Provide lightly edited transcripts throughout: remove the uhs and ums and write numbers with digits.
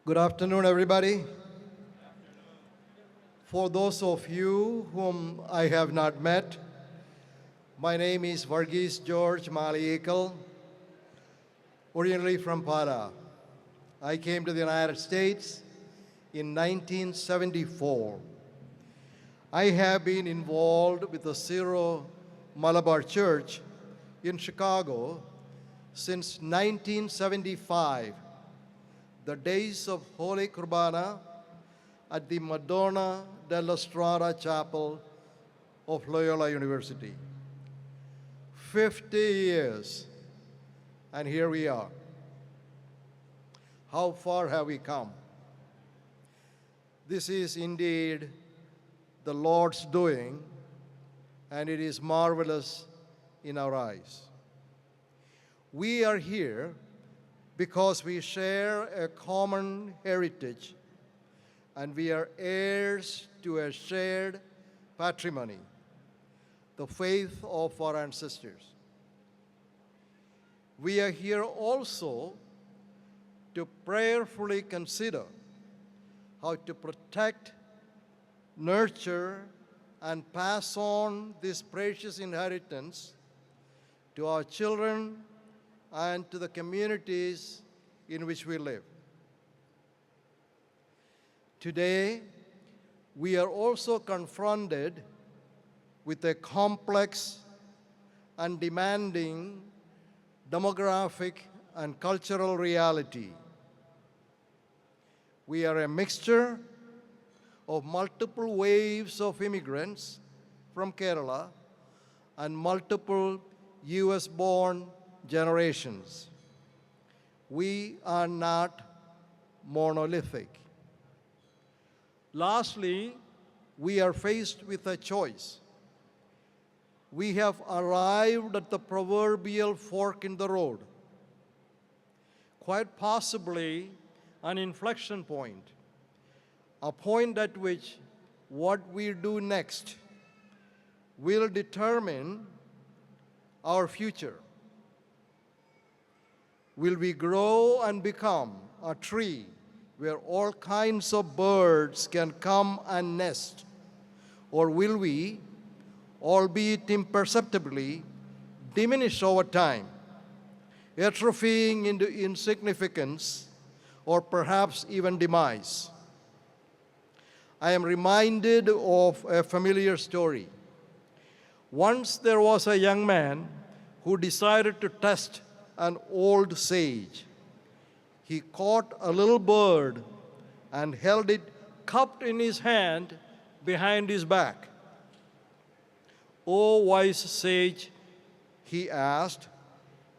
Good afternoon, everybody. For those of you whom I have not met, my name is Varghese George Maliekal, originally from Para. I came to the United States in 1974. I have been involved with the Syro Malabar Church in Chicago since 1975, the days of Holy Kurbana at the Madonna della Strada Chapel of Loyola University. 50 years, and here we are. How far have we come? This is indeed the Lord's doing, and it is marvelous in our eyes. We are here because we share a common heritage and we are heirs to a shared patrimony, the faith of our ancestors. We are here also to prayerfully consider how to protect, nurture, and pass on this precious inheritance to our children and to the communities in which we live. Today, we are also confronted with a complex and demanding demographic and cultural reality. We are a mixture of multiple waves of immigrants from Kerala and multiple US-born generations. We are not monolithic. Lastly, we are faced with a choice. We have arrived at the proverbial fork in the road, quite possibly an inflection point, a point at which what we do next will determine our future. Will we grow and become a tree where all kinds of birds can come and nest? Or will we, albeit imperceptibly, diminish over time, atrophying into insignificance or perhaps even demise? I am reminded of a familiar story. Once there was a young man who decided to test an old sage. He caught a little bird and held it cupped in his hand behind his back. "O wise sage," he asked,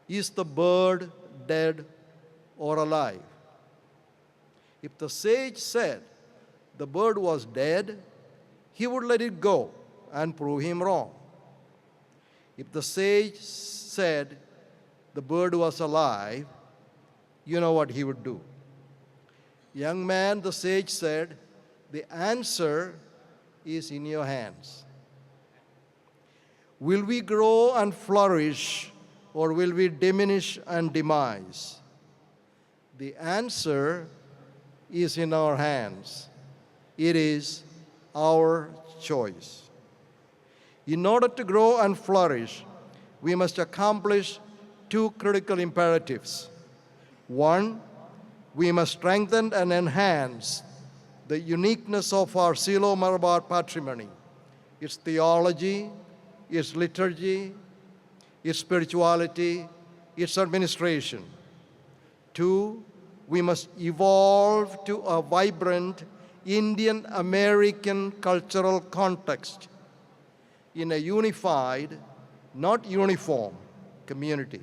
"is the bird dead or alive?" If the sage said the bird was dead, he would let it go and prove him wrong. If the sage said the bird was alive, you know what he would do. "Young man," the sage said, "the answer is in your hands. Will we grow and flourish, or will we diminish and demise? The answer is in our hands. It is our choice. In order to grow and flourish, we must accomplish two critical imperatives. One, we must strengthen and enhance the uniqueness of our Syro Malabar patrimony, its theology, its liturgy, its spirituality, its administration. Two, we must evolve to a vibrant Indian American cultural context in a unified, not uniform, community.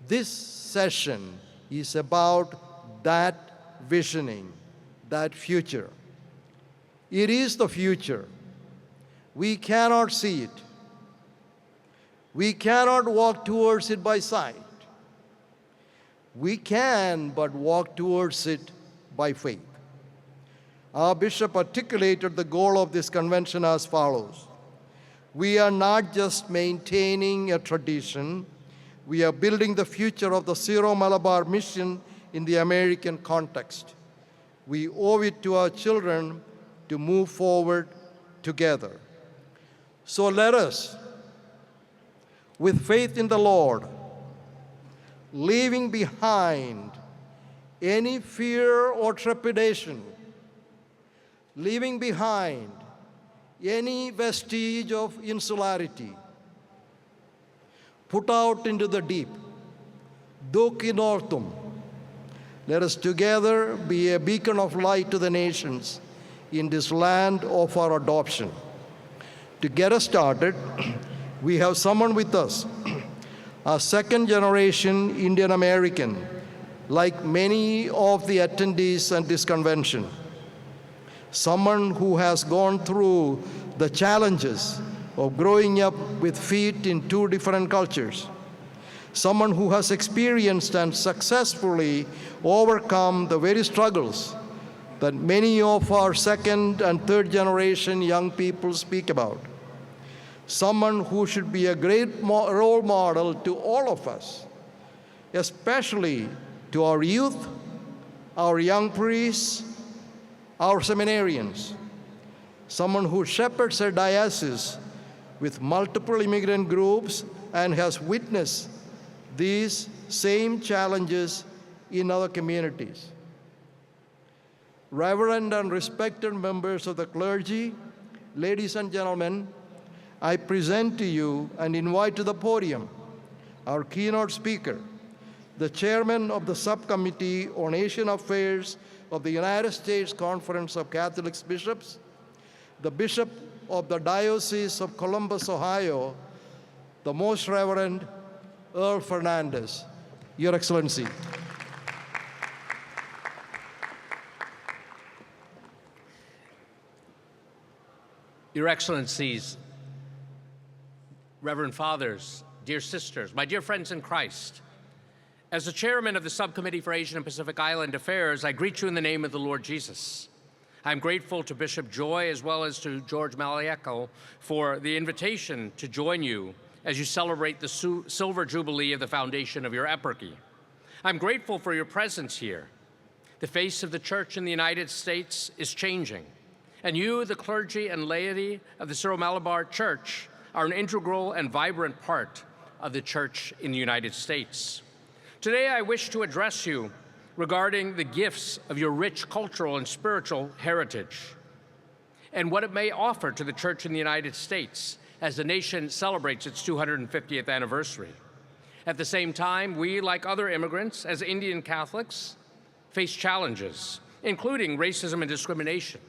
This session is about that visioning, that future. It is the future. We cannot see it. We cannot walk towards it by sight. We can but walk towards it by faith. Our bishop articulated the goal of this convention as follows. We are not just maintaining a tradition, we are building the future of the Syro Malabar mission in the American context. We owe it to our children to move forward together. So let us, with faith in the Lord, leaving behind any fear or trepidation, leaving behind any vestige of insularity, put out into the deep, duc in ortum. Let us together be a beacon of light to the nations in this land of our adoption. To get us started, we have someone with us, a second-generation Indian American, like many of the attendees at this convention. Someone who has gone through the challenges of growing up with feet in two different cultures. Someone who has experienced and successfully overcome the very struggles that many of our second and third generation young people speak about. Someone who should be a great role model to all of us, especially to our youth, our young priests, our seminarians. Someone who shepherds a diocese with multiple immigrant groups and has witnessed these same challenges in other communities. Reverend and respected members of the clergy, ladies and gentlemen, I present to you and invite to the podium our keynote speaker, the chairman of the Subcommittee on Asian Affairs of the United States Conference of Catholic Bishops, the Bishop of the Diocese of Columbus, Ohio, the Most Reverend Earl Fernandez. Your Excellency. Your Excellencies, Reverend Fathers, dear sisters, my dear friends in Christ, as the chairman of the Subcommittee for Asian and Pacific Island Affairs, I greet you in the name of the Lord Jesus. I'm grateful to Bishop Joy as well as to George Malabar for the invitation to join you as you celebrate the Silver Jubilee of the foundation of your eparchy. I'm grateful for your presence here. The face of the Church in the United States is changing, and you, the clergy and laity of the Syro Malabar Church, are an integral and vibrant part of the Church in the United States. Today, I wish to address you regarding the gifts of your rich cultural and spiritual heritage and what it may offer to the Church in the United States as the nation celebrates its 250th anniversary. At the same time, we, like other immigrants, as Indian Catholics, face challenges, including racism and discrimination,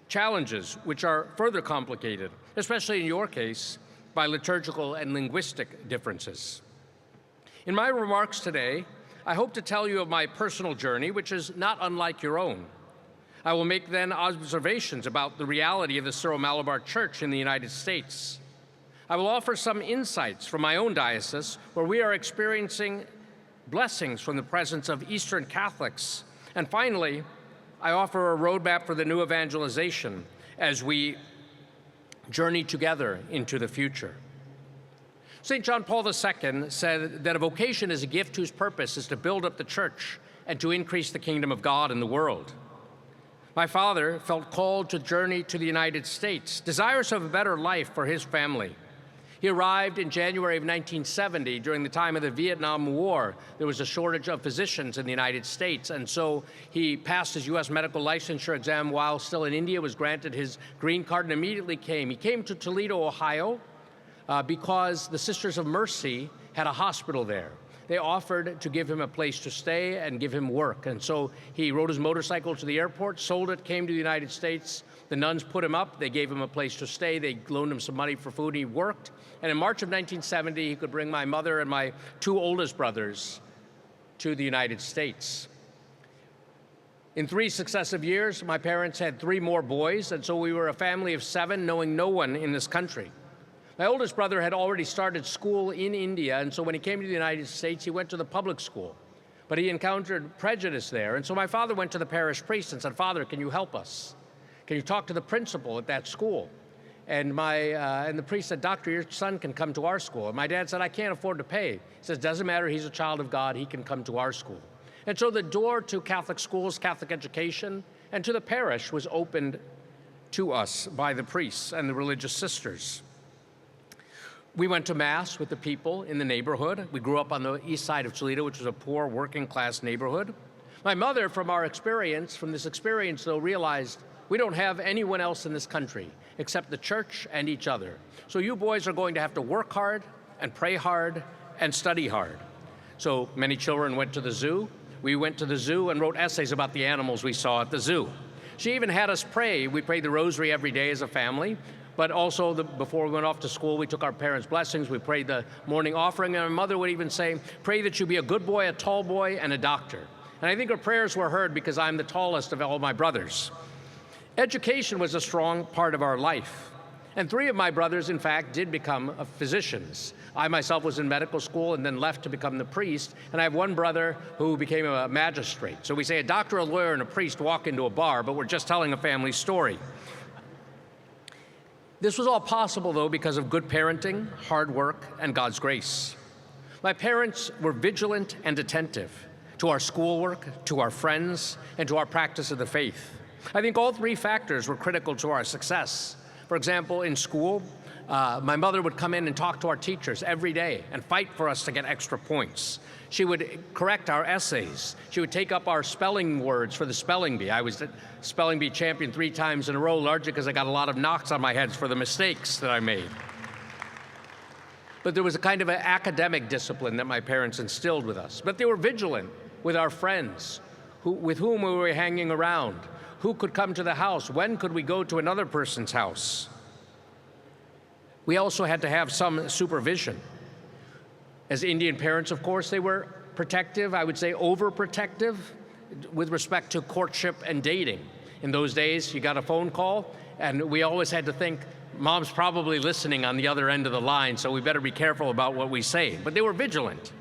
challenges which are further complicated, especially in your case, by liturgical and linguistic differences. In my remarks today, I hope to tell you of my personal journey, which is not unlike your own. I will make then observations about the reality of the Syro Malabar Church in the United States. I will offer some insights from my own diocese, where we are experiencing blessings from the presence of Eastern Catholics. And finally, I offer a roadmap for the new evangelization as we journey together into the future. St. John Paul II said that a vocation is a gift whose purpose is to build up the Church and to increase the kingdom of God in the world. My father felt called to journey to the United States, desirous of a better life for his family. He arrived in January of 1970 during the time of the Vietnam War. There was a shortage of physicians in the United States, and so he passed his U.S. medical licensure exam while still in India, was granted his green card, and immediately came. He came to Toledo, Ohio, because the Sisters of Mercy had a hospital there. They offered to give him a place to stay and give him work. And so he rode his motorcycle to the airport, sold it, came to the United States. The nuns put him up. They gave him a place to stay. They loaned him some money for food. He worked. And in March of 1970, he could bring my mother and my two oldest brothers to the United States. In 3 successive years, my parents had 3 more boys, and so we were a family of 7, knowing no one in this country. My oldest brother had already started school in India, and so when he came to the United States, he went to the public school. But he encountered prejudice there, and so my father went to the parish priest and said, "Father, can you help us? Can you talk to the principal at that school?" And the priest said, "Doctor, your son can come to our school." And my dad said, "I can't afford to pay." He says, "Doesn't matter, he's a child of God, he can come to our school." And so the door to Catholic schools, Catholic education, and to the parish was opened to us by the priests and the religious sisters. We went to Mass with the people in the neighborhood. We grew up on the east side of Toledo, which was a poor working-class neighborhood. My mother, from this experience, though, realized we don't have anyone else in this country except the church and each other. So you boys are going to have to work hard and pray hard and study hard. So many children went to the zoo. We went to the zoo and wrote essays about the animals we saw at the zoo. She even had us pray. We prayed the rosary every day as a family, but also before we went off to school, we took our parents' blessings. We prayed the morning offering, and my mother would even say, pray that you be a good boy, a tall boy, and a doctor. And I think her prayers were heard because I'm the tallest of all my brothers. Education was a strong part of our life. And 3 of my brothers, in fact, did become physicians. I myself was in medical school and then left to become the priest. And I have one brother who became a magistrate. So we say a doctor, a lawyer, and a priest walk into a bar, but we're just telling a family story. This was all possible, though, because of good parenting, hard work, and God's grace. My parents were vigilant and attentive to our schoolwork, to our friends, and to our practice of the faith. I think all 3 factors were critical to our success. For example, in school, my mother would come in and talk to our teachers every day and fight for us to get extra points. She would correct our essays. She would take up our spelling words for the spelling bee. I was the spelling bee champion 3 times in a row, largely because I got a lot of knocks on my head for the mistakes that I made. But there was a kind of an academic discipline that my parents instilled with us. But they were vigilant with our friends, with whom we were hanging around. Who could come to the house? When could we go to another person's house? We also had to have some supervision. As Indian parents, of course, they were protective, I would say overprotective, with respect to courtship and dating. In those days, you got a phone call, and we always had to think, Mom's probably listening on the other end of the line, so we better be careful about what we say. But they were vigilant.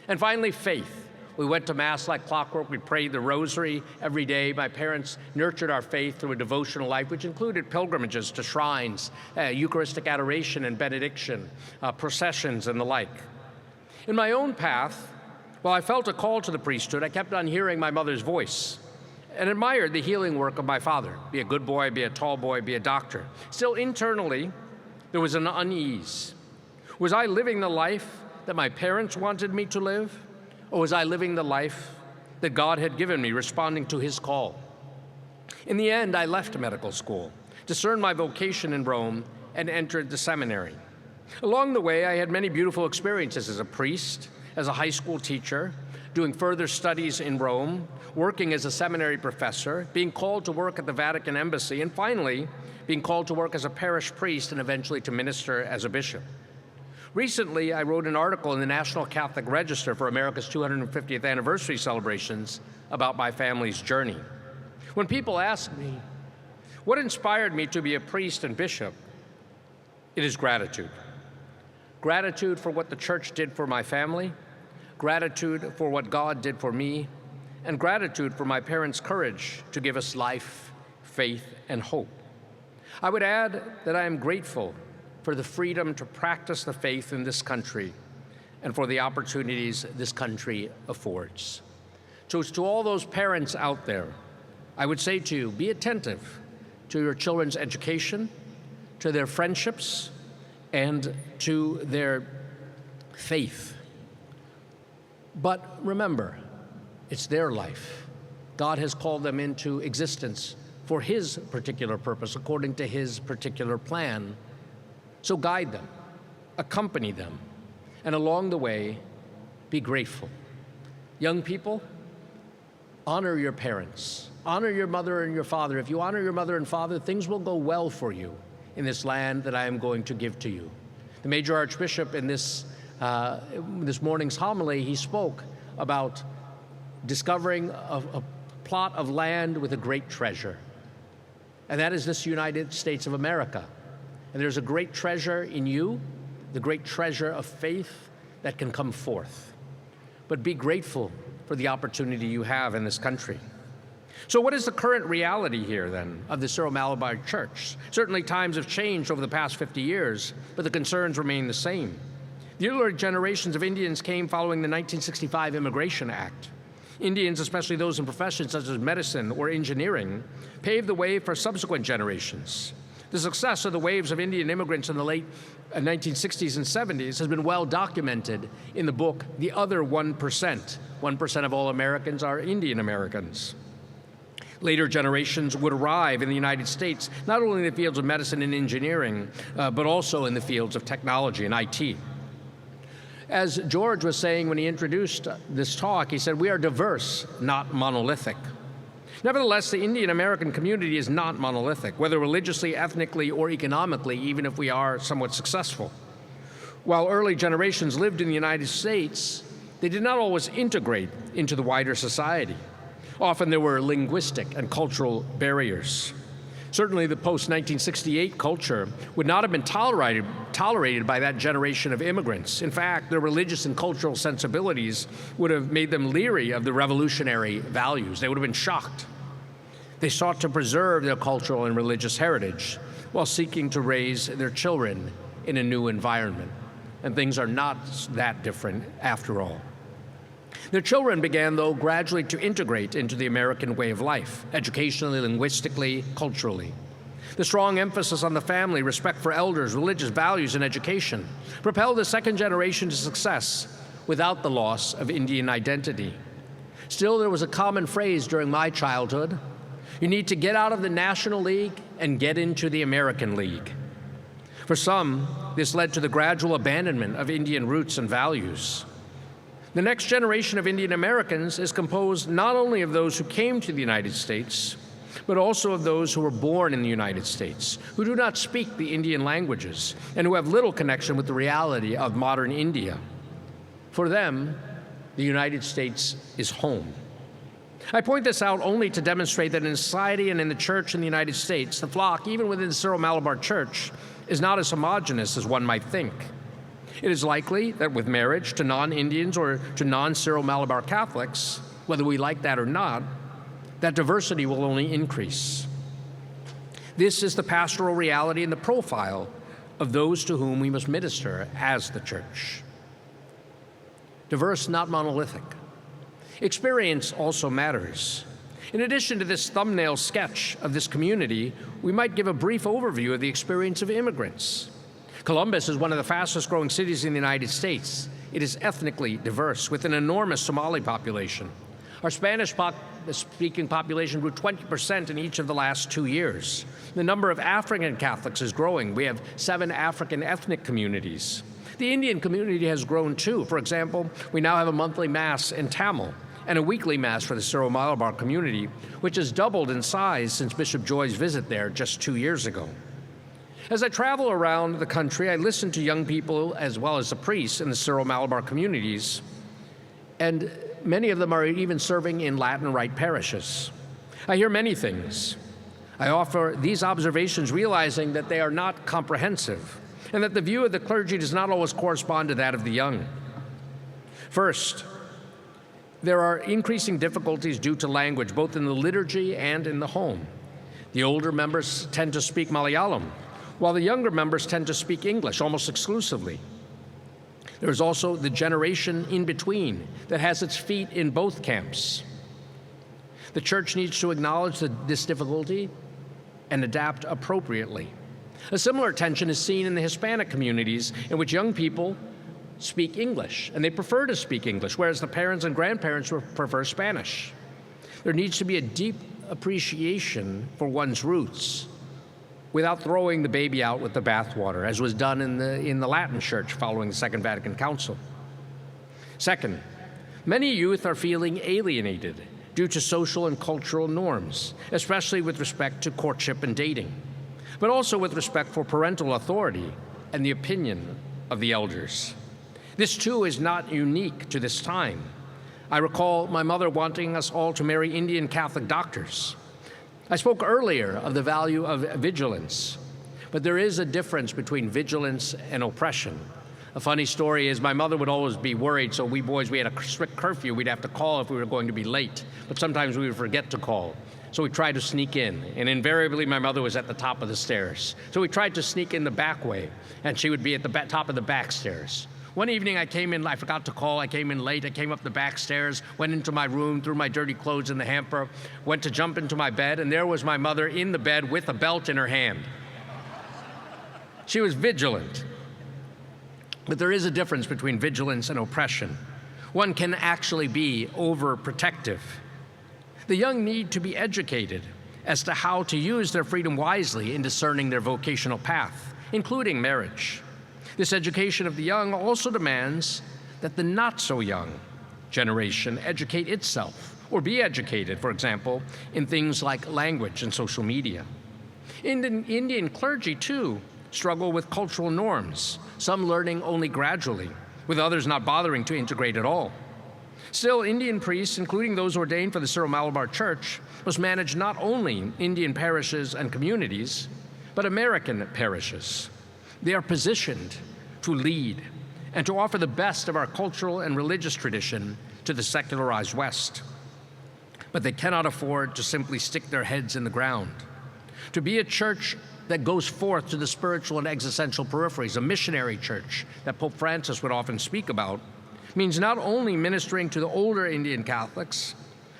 And finally, faith. We went to Mass like clockwork. We prayed the rosary every day. My parents nurtured our faith through a devotional life, which included pilgrimages to shrines, Eucharistic adoration and benediction, processions and the like. In my own path, while I felt a call to the priesthood, I kept on hearing my mother's voice and admired the healing work of my father. Be a good boy, be a tall boy, be a doctor. Still, internally, there was an unease. Was I living the life that my parents wanted me to live? Or was I living the life that God had given me, responding to his call? In the end, I left medical school, discerned my vocation in Rome, and entered the seminary. Along the way, I had many beautiful experiences as a priest, as a high school teacher, doing further studies in Rome, working as a seminary professor, being called to work at the Vatican Embassy, and finally, being called to work as a parish priest and eventually to minister as a bishop. Recently, I wrote an article in the National Catholic Register for America's 250th anniversary celebrations about my family's journey. When people ask me, what inspired me to be a priest and bishop? It is gratitude. Gratitude for what the church did for my family, gratitude for what God did for me, and gratitude for my parents' courage to give us life, faith, and hope. I would add that I am grateful for the freedom to practice the faith in this country and for the opportunities this country affords. So to all those parents out there, I would say to you, be attentive to your children's education, to their friendships, and to their faith. But remember, it's their life. God has called them into existence for his particular purpose, according to his particular plan. So guide them, accompany them, and along the way, be grateful. Young people, honor your parents. Honor your mother and your father. If you honor your mother and father, things will go well for you in this land that I am going to give to you. The Major Archbishop in this morning's homily, he spoke about discovering a plot of land with a great treasure. And that is this United States of America. And there's a great treasure in you, the great treasure of faith that can come forth. But be grateful for the opportunity you have in this country. So what is the current reality here, then, of the Syro-Malabar Church? Certainly times have changed over the past 50 years, but the concerns remain the same. The earlier generations of Indians came following the 1965 Immigration Act. Indians, especially those in professions such as medicine or engineering, paved the way for subsequent generations. The success of the waves of Indian immigrants in the late 1960s and 70s has been well documented in the book, The Other 1%. 1% of all Americans are Indian Americans. Later generations would arrive in the United States, not only in the fields of medicine and engineering, but also in the fields of technology and IT. As George was saying when he introduced this talk, he said, we are diverse, not monolithic. Nevertheless, the Indian American community is not monolithic, whether religiously, ethnically, or economically, even if we are somewhat successful. While early generations lived in the United States, they did not always integrate into the wider society. Often there were linguistic and cultural barriers. Certainly the post-1968 culture would not have been tolerated by that generation of immigrants. In fact, their religious and cultural sensibilities would have made them leery of the revolutionary values. They would have been shocked. They sought to preserve their cultural and religious heritage while seeking to raise their children in a new environment. And things are not that different after all. Their children began, though, gradually to integrate into the American way of life, educationally, linguistically, culturally. The strong emphasis on the family, respect for elders, religious values, and education propelled the second generation to success without the loss of Indian identity. Still, there was a common phrase during my childhood: you need to get out of the National League and get into the American League. For some, this led to the gradual abandonment of Indian roots and values. The next generation of Indian Americans is composed not only of those who came to the United States, but also of those who were born in the United States, who do not speak the Indian languages, and who have little connection with the reality of modern India. For them, the United States is home. I point this out only to demonstrate that in society and in the church in the United States, the flock, even within the Syro Malabar Church, is not as homogeneous as one might think. It is likely that with marriage to non-Indians or to non-Syro Malabar Catholics, whether we like that or not, that diversity will only increase. This is the pastoral reality and the profile of those to whom we must minister as the church. Diverse, not monolithic. Experience also matters. In addition to this thumbnail sketch of this community, we might give a brief overview of the experience of immigrants. Columbus is one of the fastest growing cities in the United States. It is ethnically diverse, with an enormous Somali population. Our Spanish-speaking population grew 20% in each of the last 2 years. The number of African Catholics is growing. We have 7 African ethnic communities. The Indian community has grown too. For example, we now have a monthly Mass in Tamil and a weekly Mass for the Syro Malabar community, which has doubled in size since Bishop Joy's visit there just 2 years ago. As I travel around the country, I listen to young people as well as the priests in the Syro Malabar communities, and many of them are even serving in Latin Rite parishes. I hear many things. I offer these observations realizing that they are not comprehensive, and that the view of the clergy does not always correspond to that of the young. First, there are increasing difficulties due to language, both in the liturgy and in the home. The older members tend to speak Malayalam, while the younger members tend to speak English almost exclusively. There is also the generation in between that has its feet in both camps. The church needs to acknowledge this difficulty and adapt appropriately. A similar tension is seen in the Hispanic communities, in which young people speak English, and they prefer to speak English, whereas the parents and grandparents prefer Spanish. There needs to be a deep appreciation for one's roots without throwing the baby out with the bathwater, as was done in the Latin Church following the Second Vatican Council. Second, many youth are feeling alienated due to social and cultural norms, especially with respect to courtship and dating, but also with respect for parental authority and the opinion of the elders. This too is not unique to this time. I recall my mother wanting us all to marry Indian Catholic doctors. I spoke earlier of the value of vigilance, but there is a difference between vigilance and oppression. A funny story is my mother would always be worried, so we boys, we had a strict curfew. We'd have to call if we were going to be late, but sometimes we would forget to call. So we tried to sneak in, and invariably my mother was at the top of the stairs. So we tried to sneak in the back way, and she would be at the top of the back stairs. One evening I came in, I forgot to call, I came in late, I came up the back stairs, went into my room, threw my dirty clothes in the hamper, went to jump into my bed, and there was my mother in the bed with a belt in her hand. She was vigilant. But there is a difference between vigilance and oppression. One can actually be overprotective. The young need to be educated as to how to use their freedom wisely in discerning their vocational path, including marriage. This education of the young also demands that the not-so-young generation educate itself, or be educated, for example, in things like language and social media. Indian clergy, too, struggle with cultural norms, some learning only gradually, with others not bothering to integrate at all. Still, Indian priests, including those ordained for the Syro-Malabar Church, must manage not only Indian parishes and communities, but American parishes. They are positioned to lead and to offer the best of our cultural and religious tradition to the secularized West. But they cannot afford to simply stick their heads in the ground. To be a church that goes forth to the spiritual and existential peripheries, a missionary church that Pope Francis would often speak about, means not only ministering to the older Indian Catholics,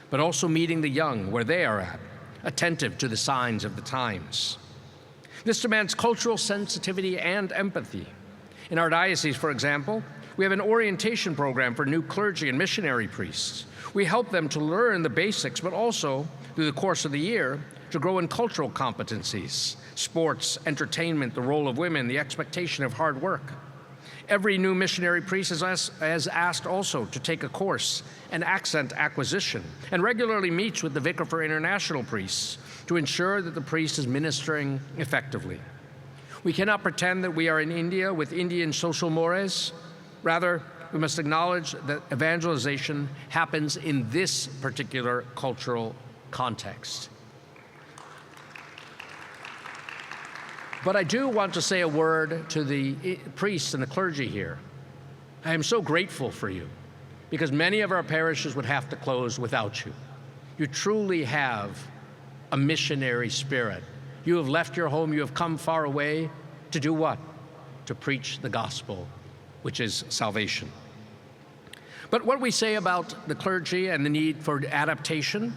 but also meeting the young where they are at, attentive to the signs of the times. This demands cultural sensitivity and empathy. In our diocese, for example, we have an orientation program for new clergy and missionary priests. We help them to learn the basics, but also, through the course of the year, to grow in cultural competencies, sports, entertainment, the role of women, the expectation of hard work. Every new missionary priest is asked also to take a course in accent acquisition and regularly meets with the vicar for international priests to ensure that the priest is ministering effectively. We cannot pretend that we are in India with Indian social mores. Rather, we must acknowledge that evangelization happens in this particular cultural context. But I do want to say a word to the priests and the clergy here. I am so grateful for you, because many of our parishes would have to close without you. You truly have a missionary spirit. You have left your home, you have come far away to do what? To preach the gospel, which is salvation. But what we say about the clergy and the need for adaptation,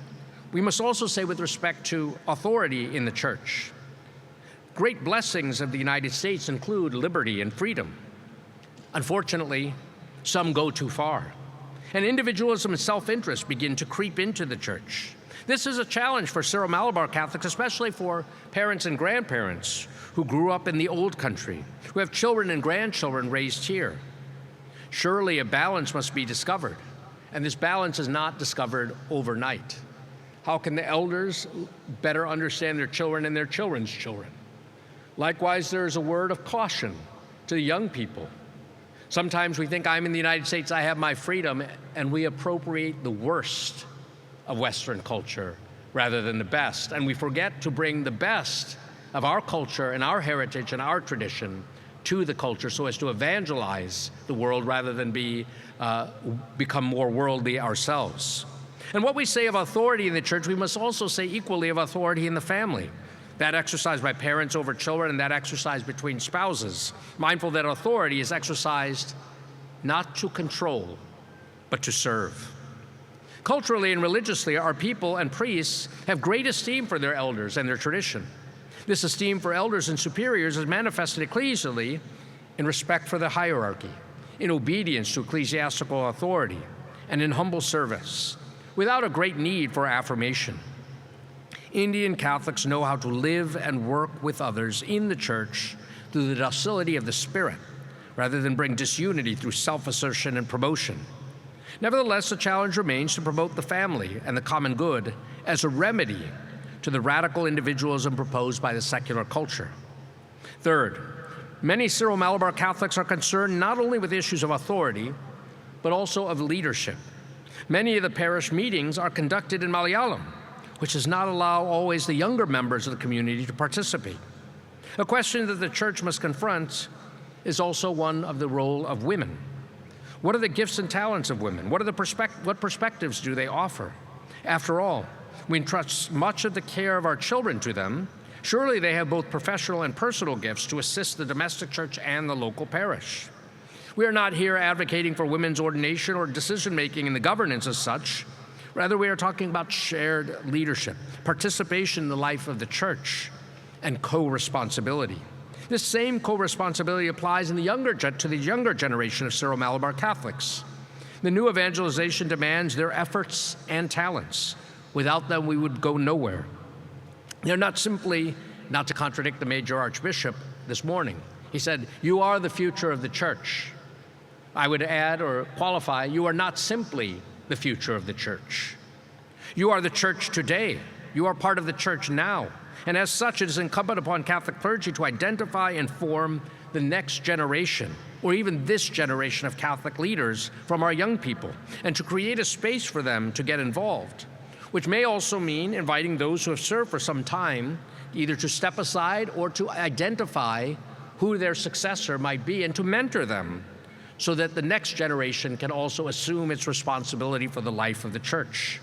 we must also say with respect to authority in the church. Great blessings of the United States include liberty and freedom. Unfortunately, some go too far, and individualism and self-interest begin to creep into the church. This is a challenge for Syro-Malabar Catholics, especially for parents and grandparents who grew up in the old country, who have children and grandchildren raised here. Surely a balance must be discovered, and this balance is not discovered overnight. How can the elders better understand their children and their children's children? Likewise, there is a word of caution to the young people. Sometimes we think, I'm in the United States, I have my freedom, and we appropriate the worst of Western culture rather than the best. And we forget to bring the best of our culture and our heritage and our tradition to the culture so as to evangelize the world rather than become more worldly ourselves. And what we say of authority in the church, we must also say equally of authority in the family. That exercised by parents over children and that exercise between spouses, mindful that authority is exercised not to control, but to serve. Culturally and religiously, our people and priests have great esteem for their elders and their tradition. This esteem for elders and superiors is manifested ecclesially in respect for the hierarchy, in obedience to ecclesiastical authority, and in humble service, without a great need for affirmation. Indian Catholics know how to live and work with others in the church through the docility of the Spirit, rather than bring disunity through self-assertion and promotion. Nevertheless, the challenge remains to promote the family and the common good as a remedy to the radical individualism proposed by the secular culture. Third, many Syro-Malabar Catholics are concerned not only with issues of authority, but also of leadership. Many of the parish meetings are conducted in Malayalam, which does not allow always the younger members of the community to participate. A question that the church must confront is also one of the role of women. What are the gifts and talents of women? What perspectives do they offer? After all, we entrust much of the care of our children to them. Surely they have both professional and personal gifts to assist the domestic church and the local parish. We are not here advocating for women's ordination or decision-making in the governance as such. Rather, we are talking about shared leadership, participation in the life of the church, and co-responsibility. This same co-responsibility applies to the younger generation of Syro-Malabar Catholics. The new evangelization demands their efforts and talents. Without them, we would go nowhere. They're not simply, not to contradict the Major Archbishop this morning, he said, "You are the future of the church." I would add or qualify, you are not simply the future of the church. You are the church today. You are part of the church now. And as such, it is incumbent upon Catholic clergy to identify and form the next generation, or even this generation of Catholic leaders from our young people, and to create a space for them to get involved, which may also mean inviting those who have served for some time either to step aside or to identify who their successor might be and to mentor them so that the next generation can also assume its responsibility for the life of the church.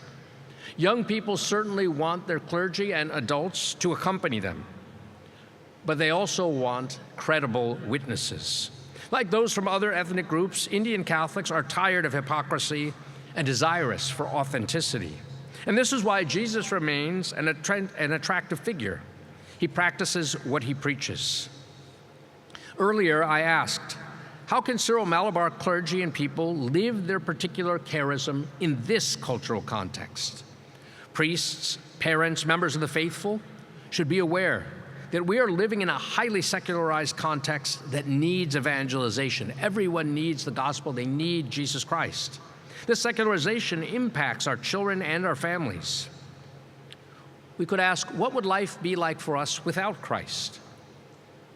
Young people certainly want their clergy and adults to accompany them, but they also want credible witnesses. Like those from other ethnic groups, Indian Catholics are tired of hypocrisy and desirous for authenticity. And this is why Jesus remains an attractive figure. He practices what he preaches. Earlier, I asked, how can Syro-Malabar clergy and people live their particular charism in this cultural context? Priests, parents, members of the faithful should be aware that we are living in a highly secularized context that needs evangelization. Everyone needs the gospel. They need Jesus Christ. This secularization impacts our children and our families. We could ask, what would life be like for us without Christ?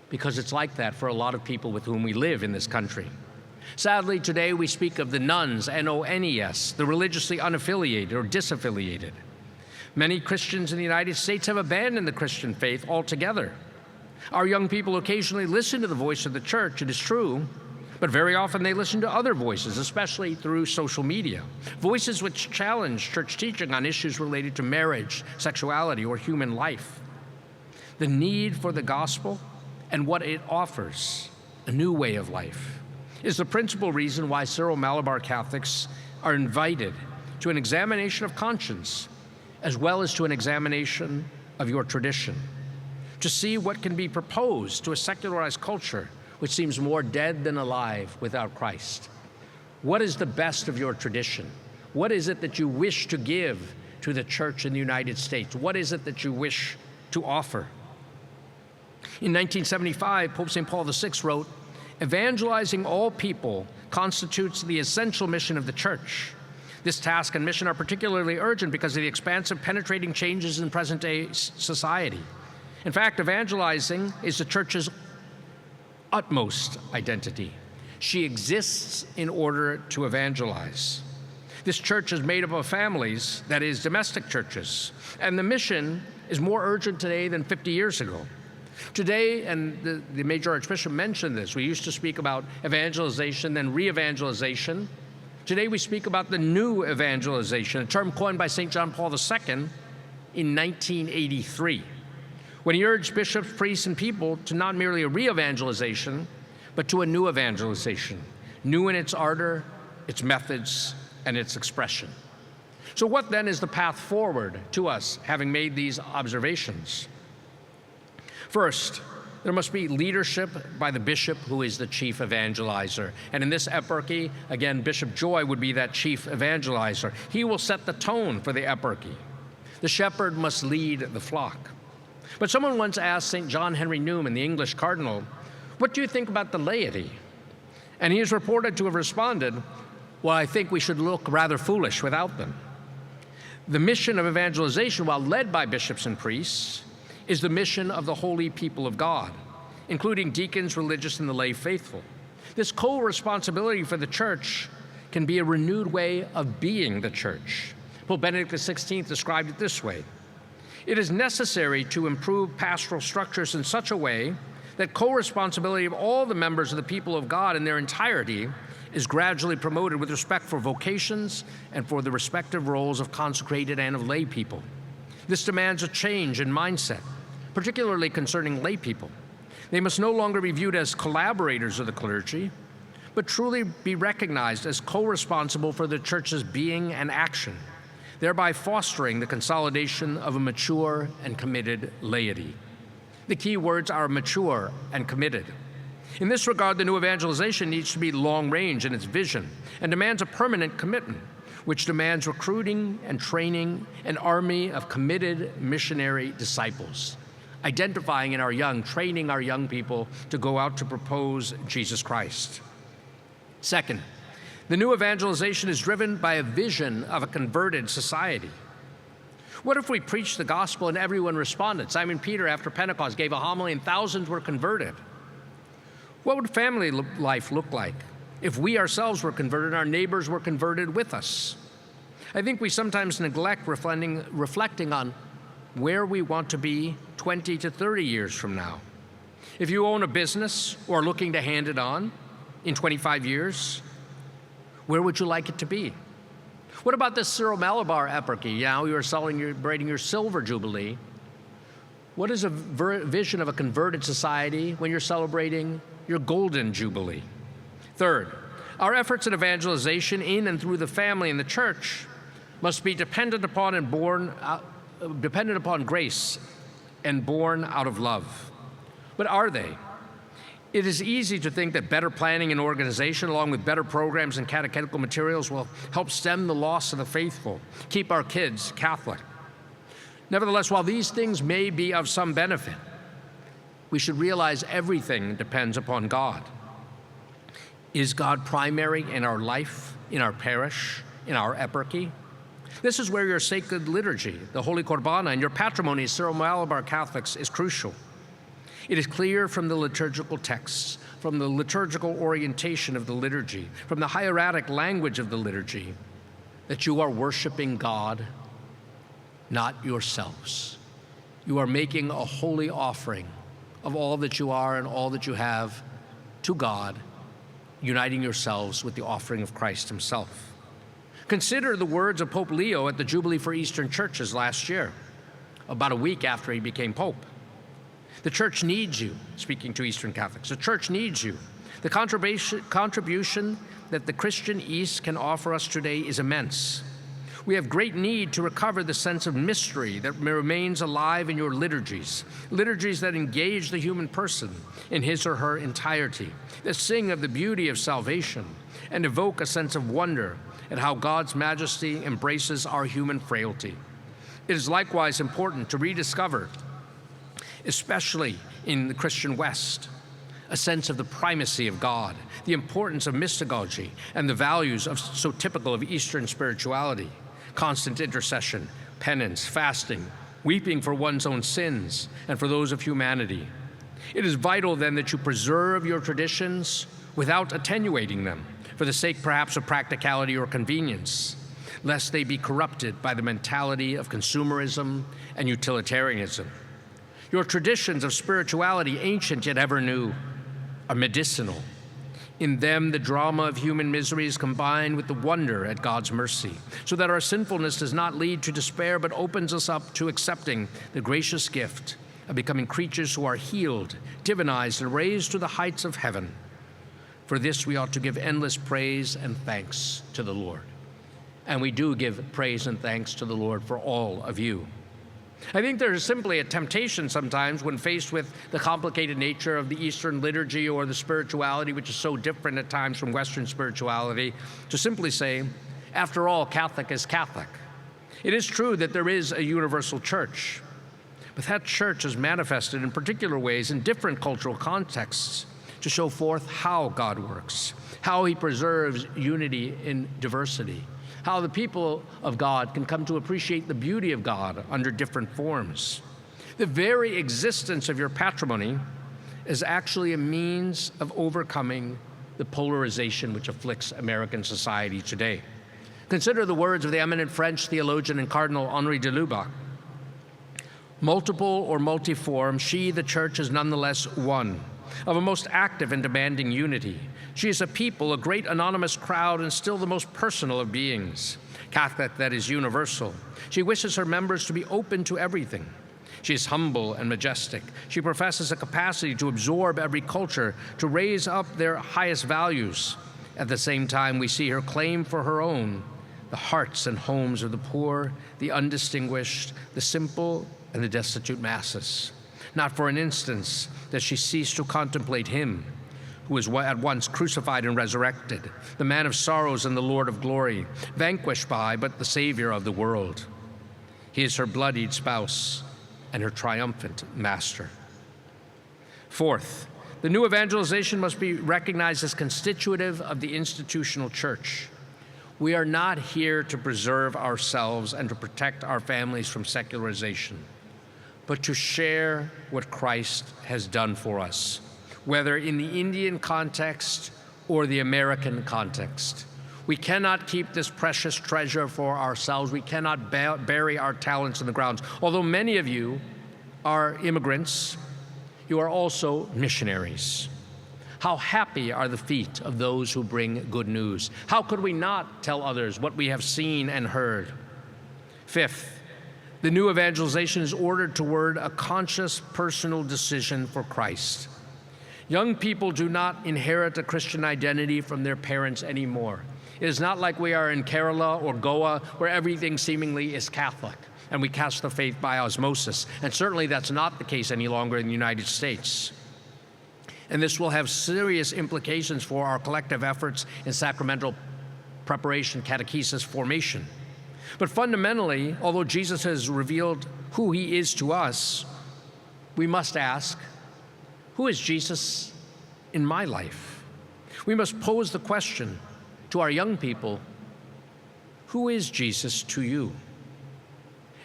Because it's like that for a lot of people with whom we live in this country. Sadly, today we speak of the nuns, N-O-N-E-S, the religiously unaffiliated or disaffiliated. Many Christians in the United States have abandoned the Christian faith altogether. Our young people occasionally listen to the voice of the church, it is true, but very often they listen to other voices, especially through social media. Voices which challenge church teaching on issues related to marriage, sexuality, or human life. The need for the gospel and what it offers, a new way of life, is the principal reason why Syro-Malabar Catholics are invited to an examination of conscience as well as to an examination of your tradition, to see what can be proposed to a secularized culture which seems more dead than alive without Christ. What is the best of your tradition? What is it that you wish to give to the church in the United States? What is it that you wish to offer? In 1975, Pope St. Paul VI wrote, "Evangelizing all people constitutes the essential mission of the church. This task and mission are particularly urgent because of the expansive, penetrating changes in present-day society. In fact, evangelizing is the church's utmost identity. She exists in order to evangelize. This church is made up of families, that is, domestic churches, and the mission is more urgent today than 50 years ago. Today, and the Major Archbishop mentioned this, we used to speak about evangelization, then re-evangelization. Today we speak about the new evangelization, a term coined by St. John Paul II in 1983, when he urged bishops, priests, and people to not merely a re-evangelization, but to a new evangelization, new in its ardor, its methods, and its expression. So what then is the path forward to us having made these observations? First, there must be leadership by the bishop who is the chief evangelizer. And in this eparchy, again, Bishop Joy would be that chief evangelizer. He will set the tone for the eparchy. The shepherd must lead the flock. But someone once asked St. John Henry Newman, the English cardinal, "What do you think about the laity?" And he is reported to have responded, "Well, I think we should look rather foolish without them." The mission of evangelization, while led by bishops and priests, is the mission of the holy people of God, including deacons, religious, and the lay faithful. This co-responsibility for the church can be a renewed way of being the church. Pope Benedict XVI described it this way: "It is necessary to improve pastoral structures in such a way that co-responsibility of all the members of the people of God in their entirety is gradually promoted with respect for vocations and for the respective roles of consecrated and of lay people. This demands a change in mindset, particularly concerning lay people. They must no longer be viewed as collaborators of the clergy, but truly be recognized as co-responsible for the church's being and action, thereby fostering the consolidation of a mature and committed laity. The key words are mature and committed. In this regard, the new evangelization needs to be long-range in its vision and demands a permanent commitment, which demands recruiting and training an army of committed missionary disciples, identifying in our young, training our young people to go out to propose Jesus Christ. Second, the new evangelization is driven by a vision of a converted society. What if we preached the gospel and everyone responded? Simon Peter, after Pentecost, gave a homily and thousands were converted. What would family life look like if we ourselves were converted and our neighbors were converted with us? I think we sometimes neglect reflecting on where we want to be 20 to 30 years from now. If you own a business or are looking to hand it on in 25 years, where would you like it to be? What about this Syro Malabar eparchy? Now you are celebrating your silver jubilee. What is a vision of a converted society when you're celebrating your golden jubilee? Third, our efforts at evangelization in and through the family and the church must be dependent upon grace and born out of love. But are they? It is easy to think that better planning and organization, along with better programs and catechetical materials, will help stem the loss of the faithful, keep our kids Catholic. Nevertheless, while these things may be of some benefit, we should realize everything depends upon God. Is God primary in our life, in our parish, in our eparchy? This is where your sacred liturgy, the Holy Qurbana, and your patrimony, Syro Malabar Catholics, is crucial. It is clear from the liturgical texts, from the liturgical orientation of the liturgy, from the hieratic language of the liturgy, that you are worshiping God, not yourselves. You are making a holy offering of all that you are and all that you have to God, uniting yourselves with the offering of Christ himself. Consider the words of Pope Leo at the Jubilee for Eastern Churches last year, about a week after he became Pope. The church needs you, speaking to Eastern Catholics. The church needs you. The contribution that the Christian East can offer us today is immense. We have great need to recover the sense of mystery that remains alive in your liturgies, liturgies that engage the human person in his or her entirety, that sing of the beauty of salvation and evoke a sense of wonder at how God's majesty embraces our human frailty. It is likewise important to rediscover, especially in the Christian West, a sense of the primacy of God, the importance of mystagogy, and the values so typical of Eastern spirituality: constant intercession, penance, fasting, weeping for one's own sins and for those of humanity. It is vital then that you preserve your traditions without attenuating them, for the sake perhaps of practicality or convenience, lest they be corrupted by the mentality of consumerism and utilitarianism. Your traditions of spirituality, ancient yet ever new, are medicinal. In them, the drama of human misery is combined with the wonder at God's mercy, so that our sinfulness does not lead to despair, but opens us up to accepting the gracious gift of becoming creatures who are healed, divinized, and raised to the heights of heaven. For this, we ought to give endless praise and thanks to the Lord. And we do give praise and thanks to the Lord for all of you. I think there is simply a temptation sometimes when faced with the complicated nature of the Eastern liturgy or the spirituality, which is so different at times from Western spirituality, to simply say, after all, Catholic is Catholic. It is true that there is a universal church, but that church is manifested in particular ways in different cultural contexts to show forth how God works, how he preserves unity in diversity, how the people of God can come to appreciate the beauty of God under different forms. The very existence of your patrimony is actually a means of overcoming the polarization which afflicts American society today. Consider the words of the eminent French theologian and Cardinal Henri de Lubac. Multiple or multiform, she, the church, is nonetheless one, of a most active and demanding unity. She is a people, a great anonymous crowd, and still the most personal of beings. Catholic, that is universal. She wishes her members to be open to everything, She is humble and majestic. She professes a capacity to absorb every culture, to raise up their highest values. At the same time, we see her claim for her own the hearts and homes of the poor, the undistinguished, the simple, and the destitute masses. Not for an instant does she cease to contemplate him who was at once crucified and resurrected, the man of sorrows and the Lord of glory, vanquished by but the Savior of the world. He is her bloodied spouse and her triumphant master. Fourth, the new evangelization must be recognized as constitutive of the institutional church. We are not here to preserve ourselves and to protect our families from secularization, but to share what Christ has done for us, whether in the Indian context or the American context. We cannot keep this precious treasure for ourselves. We cannot bury our talents in the ground. Although many of you are immigrants, you are also missionaries. How happy are the feet of those who bring good news? How could we not tell others what we have seen and heard? Fifth, the new evangelization is ordered toward a conscious personal decision for Christ. Young people do not inherit a Christian identity from their parents anymore. It is not like we are in Kerala or Goa, where everything seemingly is Catholic, and we cast the faith by osmosis. And certainly that's not the case any longer in the United States. And this will have serious implications for our collective efforts in sacramental preparation, catechesis, formation. But fundamentally, although Jesus has revealed who he is to us, we must ask, who is Jesus in my life? We must pose the question to our young people, who is Jesus to you?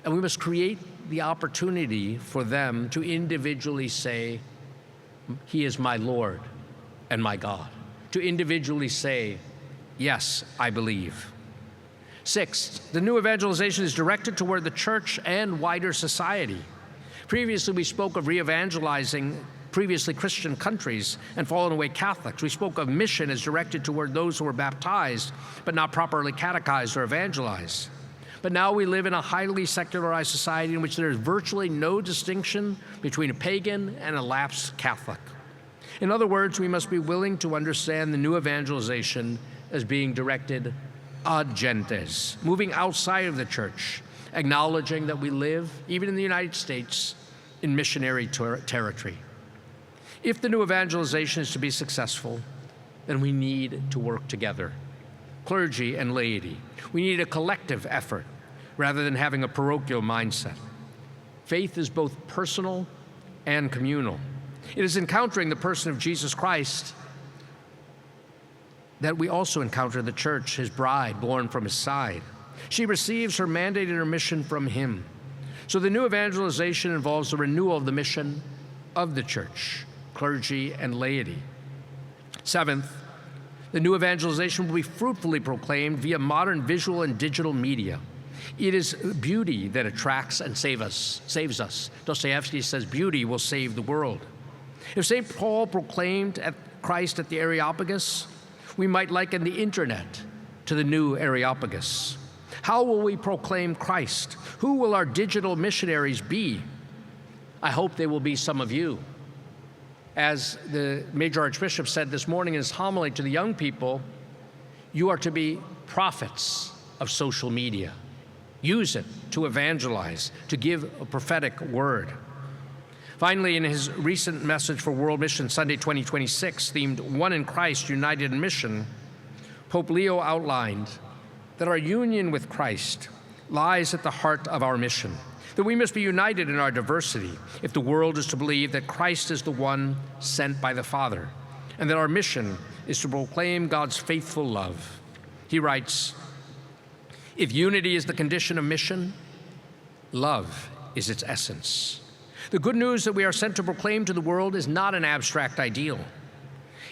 And we must create the opportunity for them to individually say, he is my Lord and my God. To individually say, yes, I believe. Sixth, the new evangelization is directed toward the church and wider society. Previously, we spoke of re-evangelizing previously Christian countries and fallen away Catholics. We spoke of mission as directed toward those who were baptized, but not properly catechized or evangelized. But now we live in a highly secularized society in which there is virtually no distinction between a pagan and a lapsed Catholic. In other words, we must be willing to understand the new evangelization as being directed ad gentes, moving outside of the church, acknowledging that we live, even in the United States, in missionary territory. If the new evangelization is to be successful, then we need to work together, clergy and laity. We need a collective effort rather than having a parochial mindset. Faith is both personal and communal. It is encountering the person of Jesus Christ that we also encounter the church, his bride, born from his side. She receives her mandate and her mission from him. So the new evangelization involves the renewal of the mission of the church, clergy, and laity. Seventh, the new evangelization will be fruitfully proclaimed via modern visual and digital media. It is beauty that attracts and saves us. Dostoevsky says beauty will save the world. If St. Paul proclaimed Christ at the Areopagus, we might liken the internet to the new Areopagus. How will we proclaim Christ? Who will our digital missionaries be? I hope they will be some of you. As the Major Archbishop said this morning in his homily to the young people, you are to be prophets of social media. Use it to evangelize, to give a prophetic word. Finally, in his recent message for World Mission Sunday 2026, themed One in Christ, United in Mission, Pope Leo outlined that our union with Christ lies at the heart of our mission, that we must be united in our diversity if the world is to believe that Christ is the one sent by the Father, and that our mission is to proclaim God's faithful love. He writes, if unity is the condition of mission, love is its essence. The good news that we are sent to proclaim to the world is not an abstract ideal.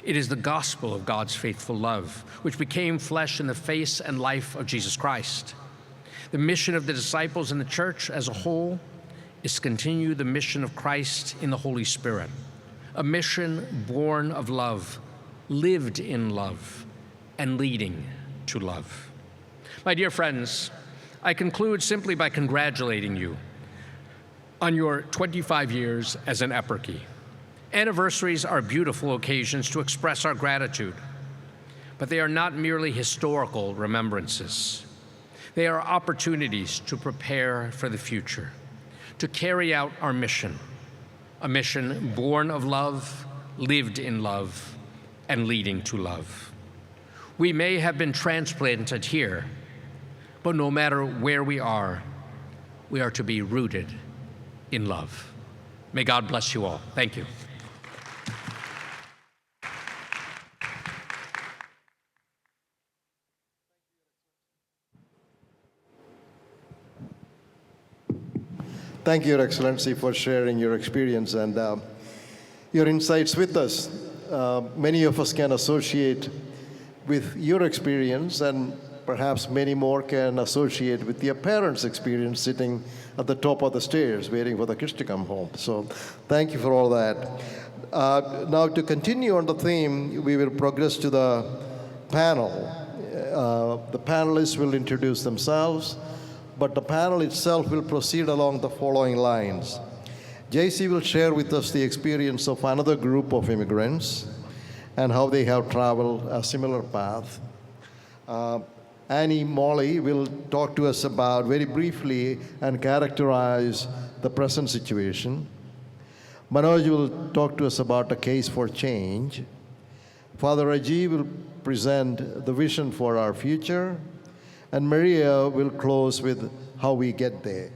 It is the gospel of God's faithful love, which became flesh in the face and life of Jesus Christ. The mission of the disciples in the church as a whole is to continue the mission of Christ in the Holy Spirit, a mission born of love, lived in love, and leading to love. My dear friends, I conclude simply by congratulating you. on your 25 years as an eparchy. Anniversaries are beautiful occasions to express our gratitude, but they are not merely historical remembrances. They are opportunities to prepare for the future, to carry out our mission, a mission born of love, lived in love, and leading to love. We may have been transplanted here, but no matter where we are to be rooted in love. May God bless you all. Thank you. Thank you, Your Excellency, for sharing your experience and your insights with us. Many of us can associate with your experience, and perhaps many more can associate with their parents' experience sitting at the top of the stairs waiting for the kids to come home. So thank you for all that. Now, to continue on the theme, we will progress to the panel. The panelists will introduce themselves, but the panel itself will proceed along the following lines. JC will share with us the experience of another group of immigrants and how they have traveled a similar path. Annie Molly will talk to us about, very briefly, and characterize the present situation. Manoj will talk to us about the case for change. Father Rajiv will present the vision for our future. And Maria will close with how we get there.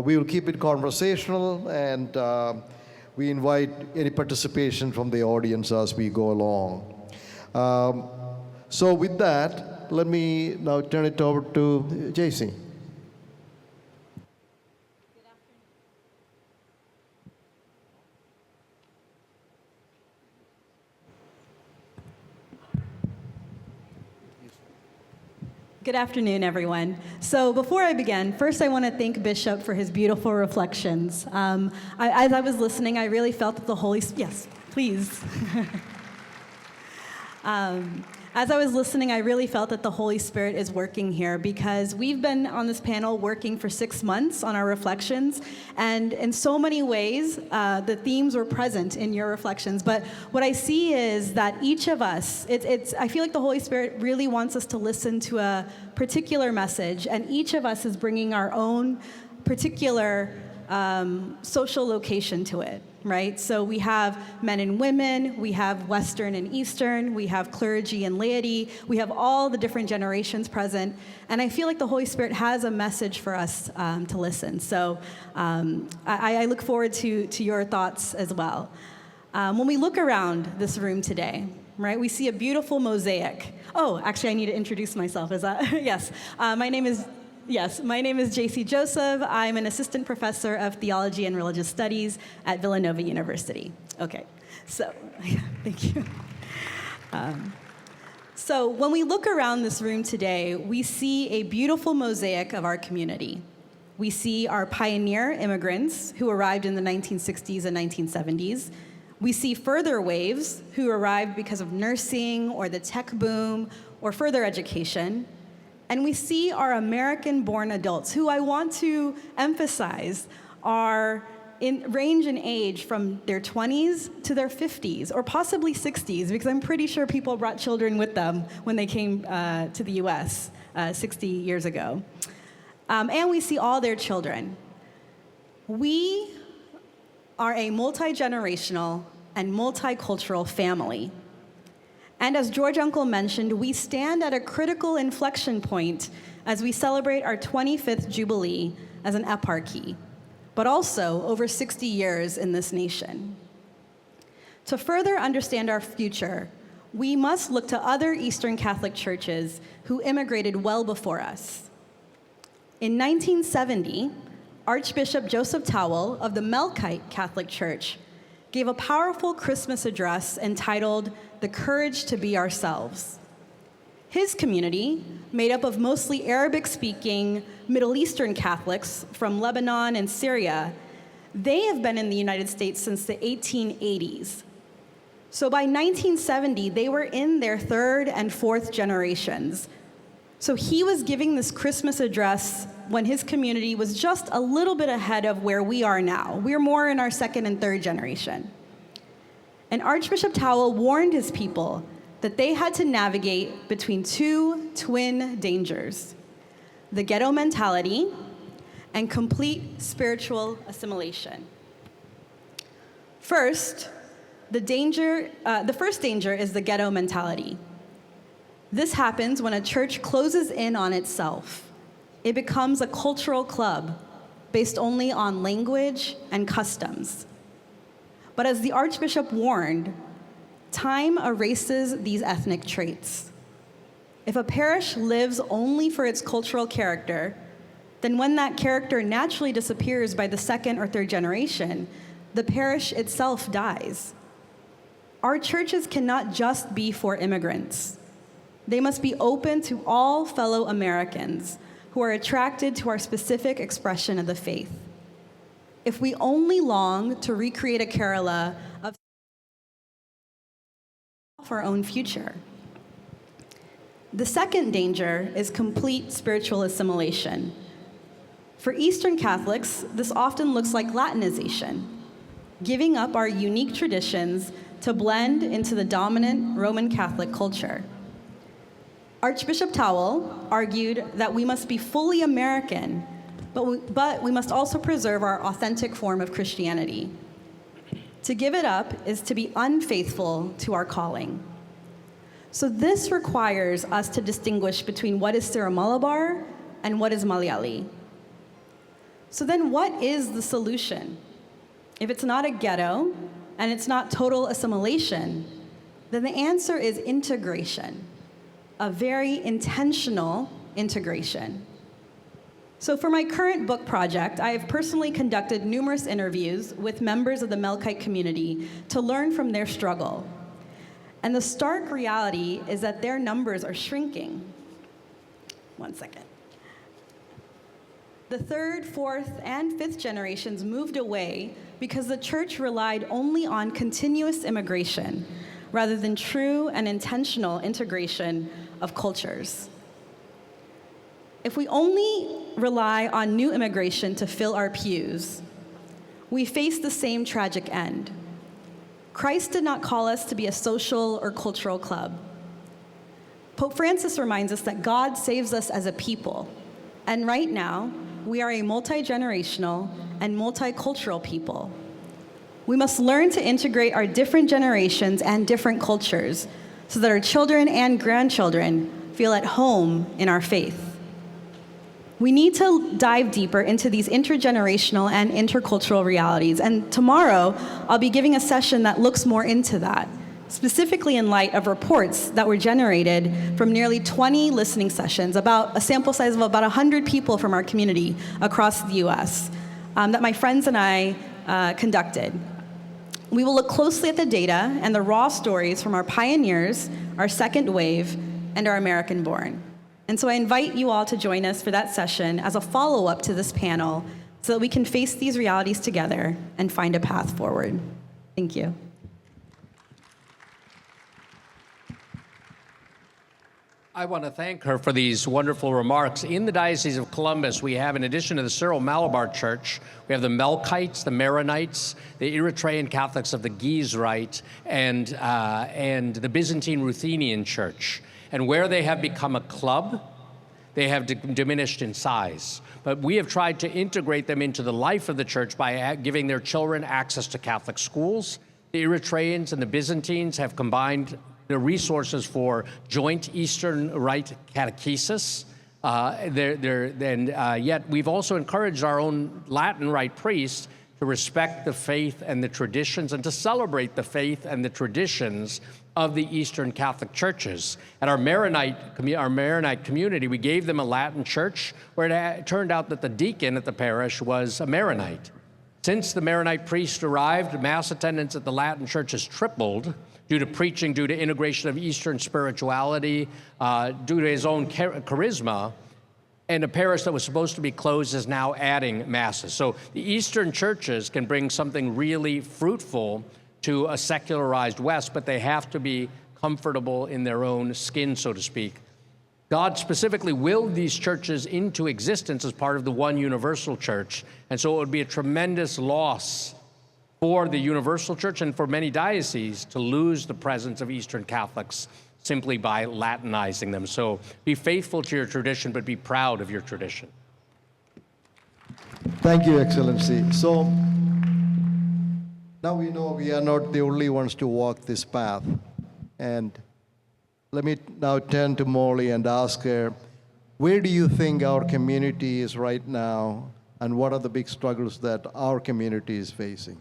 We will keep it conversational, and we invite any participation from the audience as we go along. So with that, let me now turn it over to JC. Good afternoon, everyone. So before I begin, first I want to thank Bishop for his beautiful reflections. As I was listening, I really felt that the Holy Spirit, yes, please. As I was listening, I really felt that the Holy Spirit is working here, because we've been on this panel working for 6 months on our reflections, and in so many ways, the themes were present in your reflections. But what I see is that each of us, I feel like the Holy Spirit really wants us to listen to a particular message, and each of us is bringing our own particular social location to it, right? So we have men and women, we have Western and Eastern, we have clergy and laity, we have all the different generations present, and I feel like the Holy Spirit has a message for us to listen. So I look forward to your thoughts as well. When we look around this room today, right, we see a beautiful mosaic. Oh, actually, I need to introduce myself. Is that, yes. My name is JC Joseph. I'm an assistant professor of theology and religious studies at Villanova University. Okay, so thank you. So when we look around this room today, we see a beautiful mosaic of our community. We see our pioneer immigrants who arrived in the 1960s and 1970s. We see further waves who arrived because of nursing or the tech boom or further education. And we see our American-born adults, who I want to emphasize are range in age from their 20s to their 50s, or possibly 60s, because I'm pretty sure people brought children with them when they came to the US 60 years ago. And we see all their children. We are a multi-generational and multicultural family. And as George Uncle mentioned, we stand at a critical inflection point as we celebrate our 25th Jubilee as an eparchy, but also over 60 years in this nation. To further understand our future, we must look to other Eastern Catholic churches who immigrated well before us. In 1970, Archbishop Joseph Towell of the Melkite Catholic Church gave a powerful Christmas address entitled "The Courage to Be Ourselves." His community, made up of mostly Arabic-speaking Middle Eastern Catholics from Lebanon and Syria, they have been in the United States since the 1880s. So by 1970, they were in their third and fourth generations. So he was giving this Christmas address when his community was just a little bit ahead of where we are now. We're more in our second and third generation. And Archbishop Towell warned his people that they had to navigate between two twin dangers: the ghetto mentality and complete spiritual assimilation. First, the first danger is the ghetto mentality. This happens when a church closes in on itself. It becomes a cultural club based only on language and customs. But as the Archbishop warned, time erases these ethnic traits. If a parish lives only for its cultural character, then when that character naturally disappears by the second or third generation, the parish itself dies. Our churches cannot just be for immigrants. They must be open to all fellow Americans who are attracted to our specific expression of the faith. If we only long to recreate a Kerala of our own future. The second danger is complete spiritual assimilation. For Eastern Catholics, this often looks like Latinization, giving up our unique traditions to blend into the dominant Roman Catholic culture. Archbishop Towell argued that we must be fully American, but we must also preserve our authentic form of Christianity. To give it up is to be unfaithful to our calling. So this requires us to distinguish between what is Syro Malabar and what is Malayali. So then what is the solution? If it's not a ghetto and it's not total assimilation, then the answer is integration, a very intentional integration. So for my current book project, I have personally conducted numerous interviews with members of the Melkite community to learn from their struggle. And the stark reality is that their numbers are shrinking. One second. The third, fourth, and fifth generations moved away because the church relied only on continuous immigration rather than true and intentional integration of cultures. If we only rely on new immigration to fill our pews, we face the same tragic end. Christ did not call us to be a social or cultural club. Pope Francis reminds us that God saves us as a people, and right now, we are a multi-generational and multicultural people. We must learn to integrate our different generations and different cultures so that our children and grandchildren feel at home in our faith. We need to dive deeper into these intergenerational and intercultural realities, and tomorrow I'll be giving a session that looks more into that, specifically in light of reports that were generated from nearly 20 listening sessions, about a sample size of about 100 people from our community across the US, that my friends and I conducted. We will look closely at the data and the raw stories from our pioneers, our second wave, and our American-born. And so I invite you all to join us for that session as a follow-up to this panel so that we can face these realities together and find a path forward. Thank you. I want to thank her for these wonderful remarks. In the Diocese of Columbus, we have, in addition to the Syro Malabar Church, we have the Melkites, the Maronites, the Eritrean Catholics of the Giz Rite, and the Byzantine Ruthenian Church. And where they have become a club, they have diminished in size. But we have tried to integrate them into the life of the church by giving their children access to Catholic schools. The Eritreans and the Byzantines have combined their resources for joint Eastern Rite catechesis. Yet we've also encouraged our own Latin Rite priests to respect the faith and the traditions and to celebrate the faith and the traditions of the Eastern Catholic churches. At our Maronite community, we gave them a Latin church where it turned out that the deacon at the parish was a Maronite. Since the Maronite priest arrived, Mass attendance at the Latin church has tripled due to preaching, due to integration of Eastern spirituality, due to his own charisma. And a parish that was supposed to be closed is now adding Masses. So the Eastern churches can bring something really fruitful to a secularized West, but they have to be comfortable in their own skin, so to speak. God specifically willed these churches into existence as part of the one universal church. And so it would be a tremendous loss for the universal church and for many dioceses to lose the presence of Eastern Catholics simply by Latinizing them. So be faithful to your tradition, but be proud of your tradition. Thank you, Excellency. So now we know we are not the only ones to walk this path. And let me now turn to Molly and ask her, where do you think our community is right now, and what are the big struggles that our community is facing?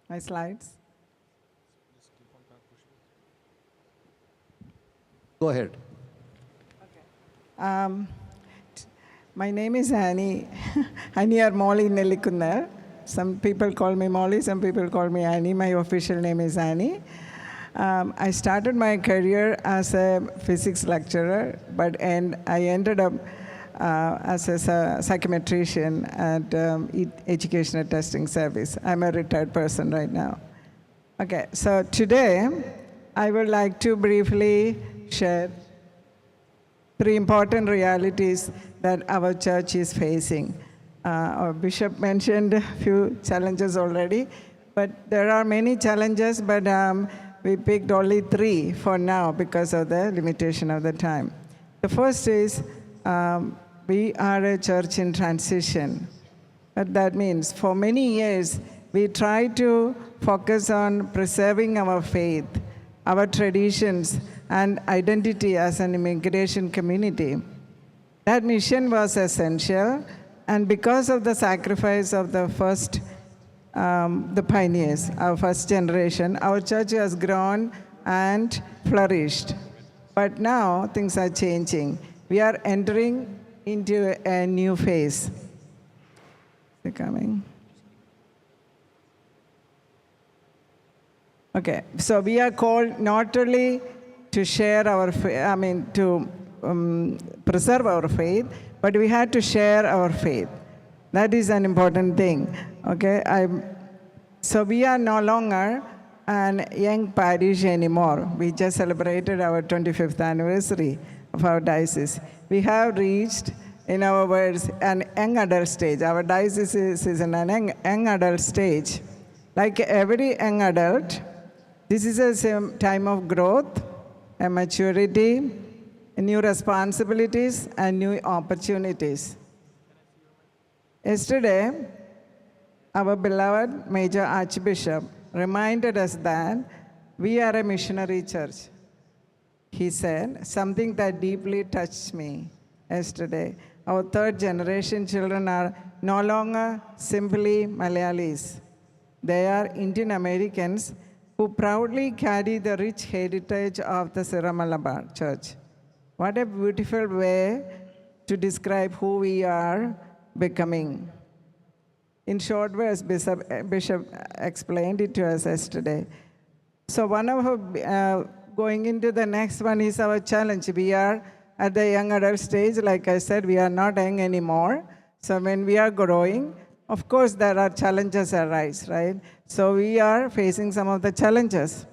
My slides. Go ahead. My name is Annie. Annie or Molly Nellikunnar. Some people call me Molly, some people call me Annie. My official name is Annie. I started my career as a physics lecturer, but I ended up as a psychometrician at Educational Testing Service. I'm a retired person right now. Okay, so today I would like to briefly share 3 important realities that our church is facing. Our bishop mentioned a few challenges already, but there are many challenges, but we picked only 3 for now because of the limitation of the time. The first is we are a church in transition. What that means, for many years, we try to focus on preserving our faith, our traditions, and identity as an immigration community. That mission was essential, and because of the sacrifice of the first, the pioneers, our first generation, our church has grown and flourished. But now things are changing. We are entering into a new phase. Is it coming? Okay, so we are called not only to share our faith, to preserve our faith, but we had to share our faith. That is an important thing. Okay, so we are no longer an young parish anymore. We just celebrated our 25th anniversary of our diocese. We have reached, in our words, an young adult stage. Our diocese is in an young adult stage. Like every young adult, this is a time of growth, a maturity, new responsibilities, and new opportunities. Yesterday, our beloved Major Archbishop reminded us that we are a missionary church. He said something that deeply touched me yesterday. Our 3rd generation children are no longer simply Malayalis. They are Indian Americans who proudly carry the rich heritage of the Syro Malabar Church. What a beautiful way to describe who we are becoming. In short words, Bishop explained it to us yesterday. So one of our, going into the next one is our challenge. We are at the young adult stage. Like I said, we are not young anymore. So when we are growing, of course, there are challenges arise, right? So we are facing some of the challenges.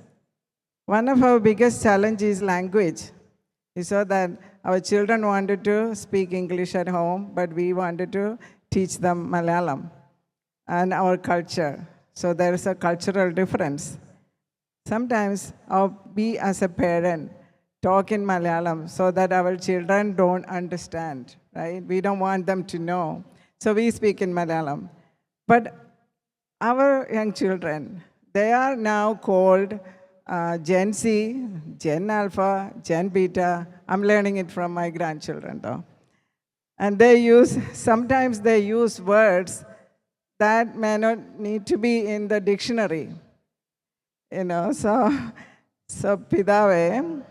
One of our biggest challenges is language. We saw that our children wanted to speak English at home, but we wanted to teach them Malayalam and our culture. So there is a cultural difference. Sometimes we as a parent talk in Malayalam so that our children don't understand, right? We don't want them to know. So we speak in Malayalam. But our young children, they are now called Gen Z, Gen Alpha, Gen Beta. I'm learning it from my grandchildren though. And sometimes they use words that may not need to be in the dictionary. So Pidave,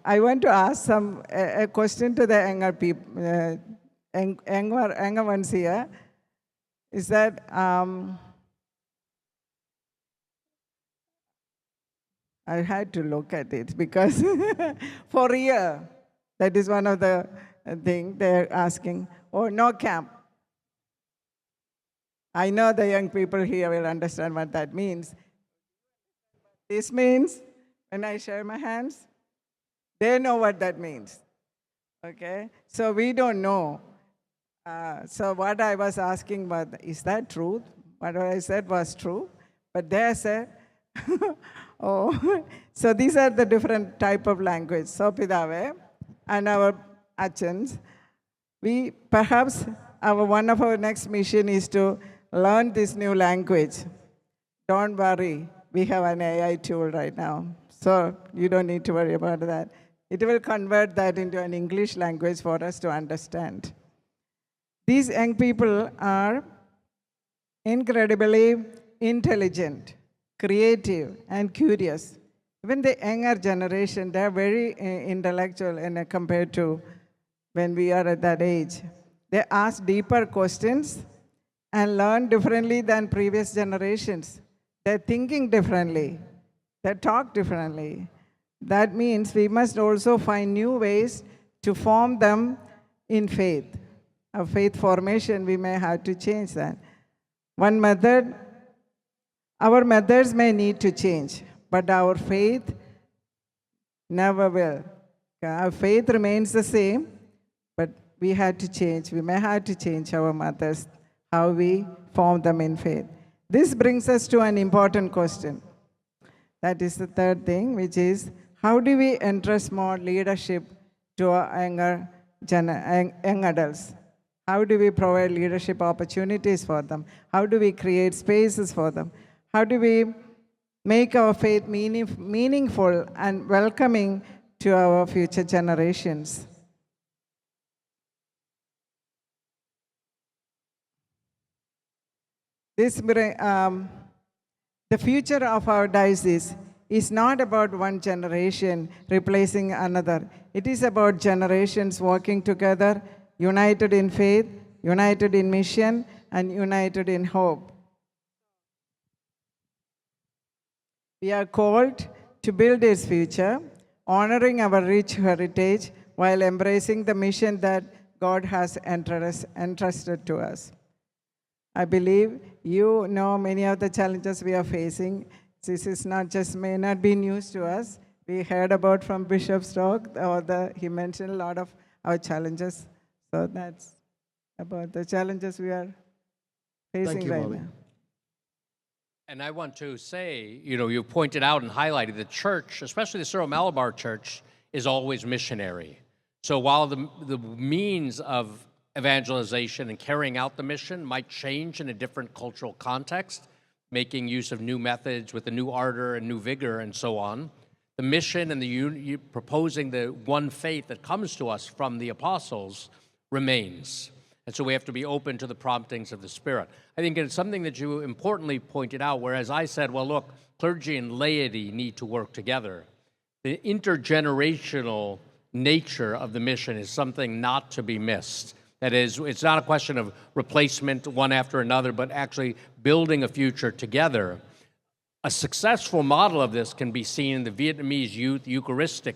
I want to ask a question to the younger people, younger ones here, is that I had to look at it because for real, that is one of the things they're asking. Or no camp. I know the young people here will understand what that means. This means when I share my hands, they know what that means. Okay? So we don't know. So what I was asking was, is that truth? What I said was true. But they said, oh. So these are the different type of language. So Pidave and our Achans, we perhaps one of our next mission is to learn this new language. Don't worry, we have an AI tool right now. So you don't need to worry about that. It will convert that into an English language for us to understand. These young people are incredibly intelligent, creative, and curious. Even the younger generation, they're very intellectual compared to when we are at that age. They ask deeper questions and learn differently than previous generations. They're thinking differently. They talk differently. That means we must also find new ways to form them in faith. Our faith formation, we may have to change that. One method, our methods may need to change, but our faith never will. Our faith remains the same, but we had to change. We may have to change our methods, how we form them in faith. This brings us to an important question. That is the third thing, which is, how do we entrust more leadership to our young adults? How do we provide leadership opportunities for them? How do we create spaces for them? How do we make our faith meaningful and welcoming to our future generations? The future of our diocese is not about one generation replacing another. It is about generations working together, united in faith, united in mission, and united in hope. We are called to build its future, honoring our rich heritage while embracing the mission that God has entrusted to us. I believe you know many of the challenges we are facing. This is not just, may not be news to us. We heard about from Bishop's talk, he mentioned a lot of our challenges. So that's about the challenges we are facing right now. And I want to say, you pointed out and highlighted the church, especially the Syro Malabar Church, is always missionary. So while the means of evangelization and carrying out the mission might change in a different cultural context, making use of new methods with a new ardor and new vigor and so on, the mission and proposing the one faith that comes to us from the apostles remains. And so we have to be open to the promptings of the Spirit. I think it's something that you importantly pointed out, whereas I said, well, look, clergy and laity need to work together. The intergenerational nature of the mission is something not to be missed. That is, it's not a question of replacement one after another, but actually building a future together. A successful model of this can be seen in the Vietnamese youth Eucharistic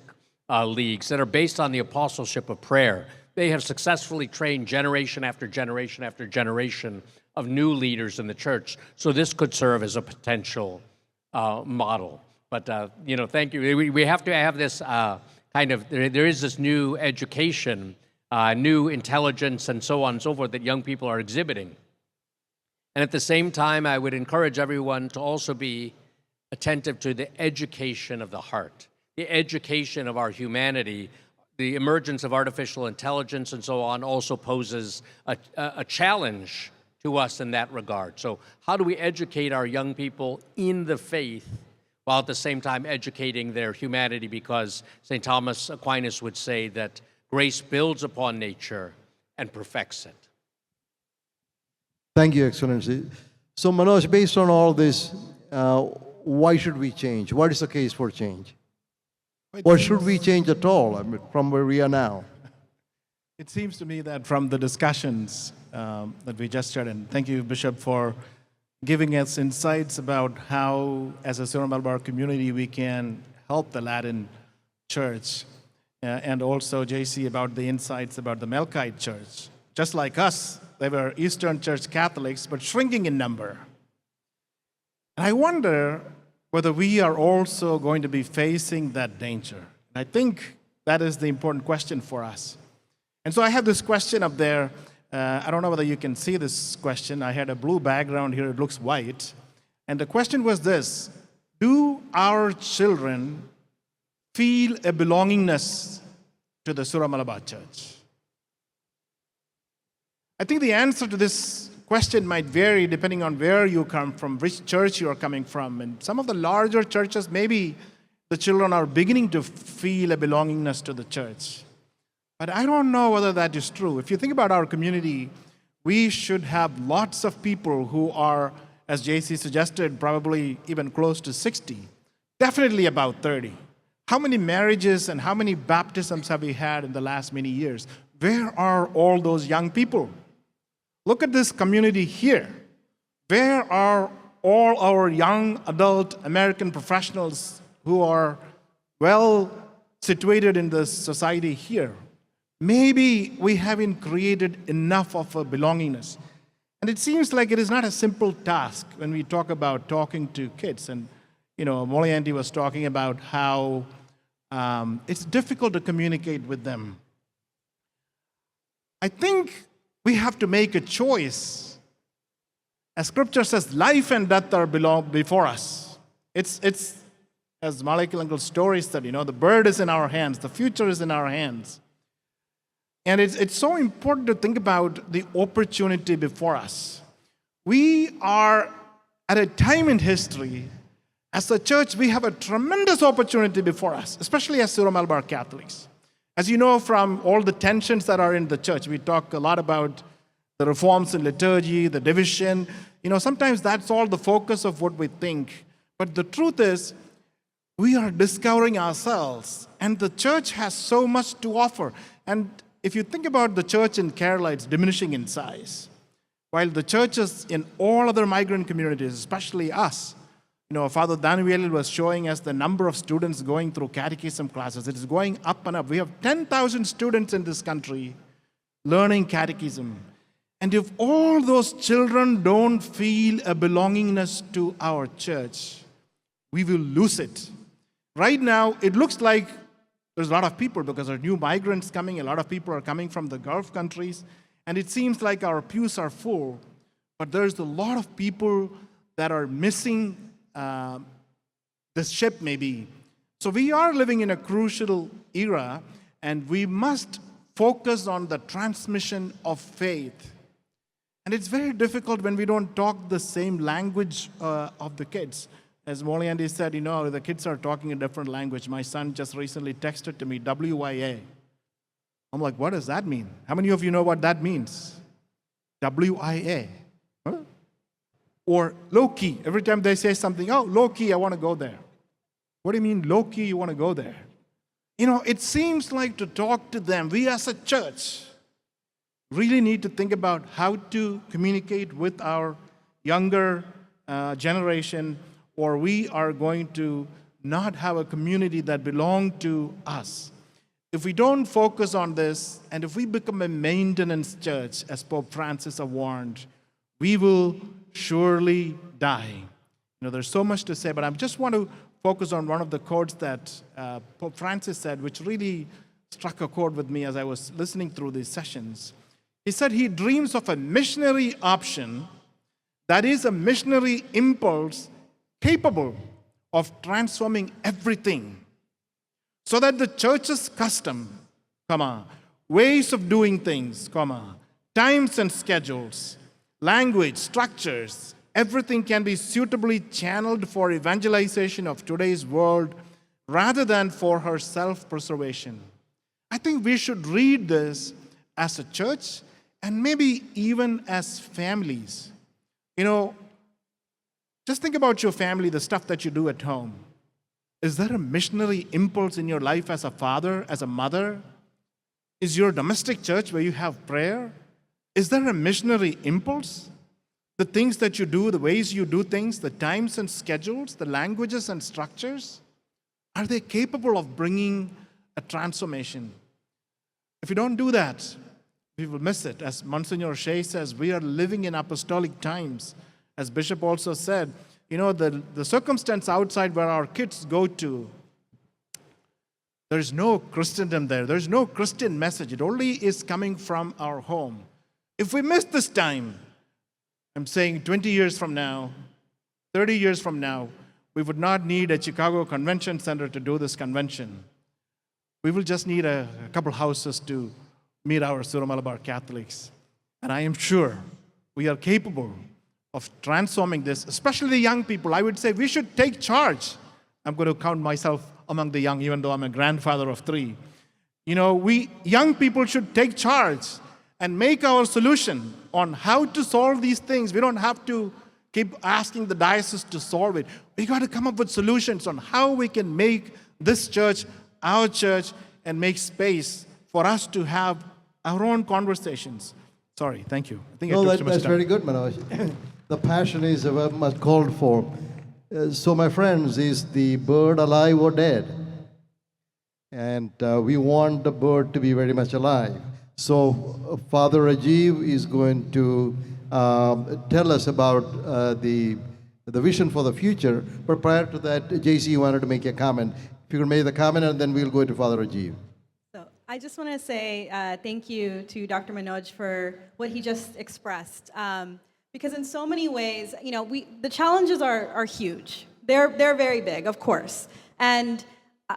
leagues that are based on the apostleship of prayer. They have successfully trained generation after generation after generation of new leaders in the church. So this could serve as a potential model. But, thank you. We have to have this there is this new education, new intelligence, and so on and so forth that young people are exhibiting. And at the same time, I would encourage everyone to also be attentive to the education of the heart, the education of our humanity. The emergence of artificial intelligence and so on also poses a challenge to us in that regard. So how do we educate our young people in the faith while at the same time educating their humanity? Because St. Thomas Aquinas would say that grace builds upon nature and perfects it. Thank you, Excellency. So Manoj, based on all this, why should we change? What is the case for change? Or should we change at all, from where we are now? It seems to me that from the discussions that we just had, and thank you, Bishop, for giving us insights about how, as a Syro Malabar community, we can help the Latin Church, and also, JC, about the insights about the Melkite Church. just like us. They were Eastern Church Catholics, but shrinking in number. And I wonder whether we are also going to be facing that danger. And I think that is the important question for us. And so I have this question up there. I don't know whether you can see this question. I had a blue background here. It looks white. And the question was this: do our children feel a belongingness to the Syro Malabar Church? I think the answer to this question might vary depending on where you come from, which church you are coming from. And some of the larger churches, maybe the children are beginning to feel a belongingness to the church. But I don't know whether that is true. If you think about our community, we should have lots of people who are, as JC suggested, probably even close to 60, definitely about 30. How many marriages and how many baptisms have we had in the last many years? Where are all those young people? Look at this community here. Where are all our young adult American professionals who are well situated in the society here? Maybe we haven't created enough of a belongingness. And it seems like it is not a simple task when we talk about talking to kids. And, Molly Auntie was talking about how it's difficult to communicate with them. I think we have to make a choice. As Scripture says, life and death are before us. It's as Malaki Uncle's story said, the bird is in our hands, the future is in our hands. And it's so important to think about the opportunity before us. We are at a time in history, as a church, we have a tremendous opportunity before us, especially as Syro Malabar Catholics. As you know from all the tensions that are in the church, we talk a lot about the reforms in liturgy, the division. Sometimes that's all the focus of what we think. But the truth is, we are discovering ourselves, and the church has so much to offer. And if you think about the church in Kerala, it's diminishing in size. While the churches in all other migrant communities, especially us, Father Daniel was showing us the number of students going through catechism classes. It is going up and up. We have 10,000 students in this country learning catechism. And if all those children don't feel a belongingness to our church, we will lose it. Right now, it looks like there's a lot of people because there are new migrants coming. A lot of people are coming from the Gulf countries. And it seems like our pews are full. But there's a lot of people that are missing the ship, maybe. So we are living in a crucial era, and we must focus on the transmission of faith. And it's very difficult when we don't talk the same language of the kids. As Molly Andy said, the kids are talking a different language. My son just recently texted to me, WIA. I'm like, what does that mean? How many of you know what that means? WIA. Huh? Or low key. Every time they say something, low key, I want to go there. What do you mean low key, you want to go there? It seems like to talk to them, we as a church really need to think about how to communicate with our younger generation, or we are going to not have a community that belongs to us. If we don't focus on this, and if we become a maintenance church, as Pope Francis has warned, we will surely die. There's so much to say, but I just want to focus on one of the quotes that Pope Francis said, which really struck a chord with me as I was listening through these sessions. He said he dreams of a missionary option that is a missionary impulse capable of transforming everything, so that the church's custom, ways of doing things, times and schedules, language, structures, everything can be suitably channeled for evangelization of today's world rather than for her self-preservation. I think we should read this as a church and maybe even as families. Just think about your family, the stuff that you do at home. Is there a missionary impulse in your life as a father, as a mother? Is your domestic church where you have prayer? Is there a missionary impulse? The things that you do, the ways you do things, the times and schedules, the languages and structures, are they capable of bringing a transformation? If you don't do that, we will miss it. As Monsignor Shea says, we are living in apostolic times. As Bishop also said, the circumstance outside where our kids go to, there's no Christendom there. There's no Christian message. It only is coming from our home. If we miss this time, I'm saying 20 years from now, 30 years from now, we would not need a Chicago Convention Center to do this convention. We will just need a couple houses to meet our Syro-Malabar Catholics. And I am sure we are capable of transforming this, especially the young people. I would say we should take charge. I'm going to count myself among the young, even though I'm a grandfather of 3. We young people should take charge and make our solution on how to solve these things. We don't have to keep asking the diocese to solve it. We got to come up with solutions on how we can make this church our church and make space for us to have our own conversations. Sorry, thank you. I think I took too much that's time. very good, Manoj. The passion is very much called for. So, my friends, is the bird alive or dead? And we want the bird to be very much alive. So, Father Rajiv is going to tell us about the vision for the future. But prior to that, JC, you wanted to make a comment. If you could make the comment, and then we'll go to Father Rajiv. So I just want to say thank you to Dr. Manoj for what he just expressed. Because in so many ways, the challenges are huge. They're very big, of course. And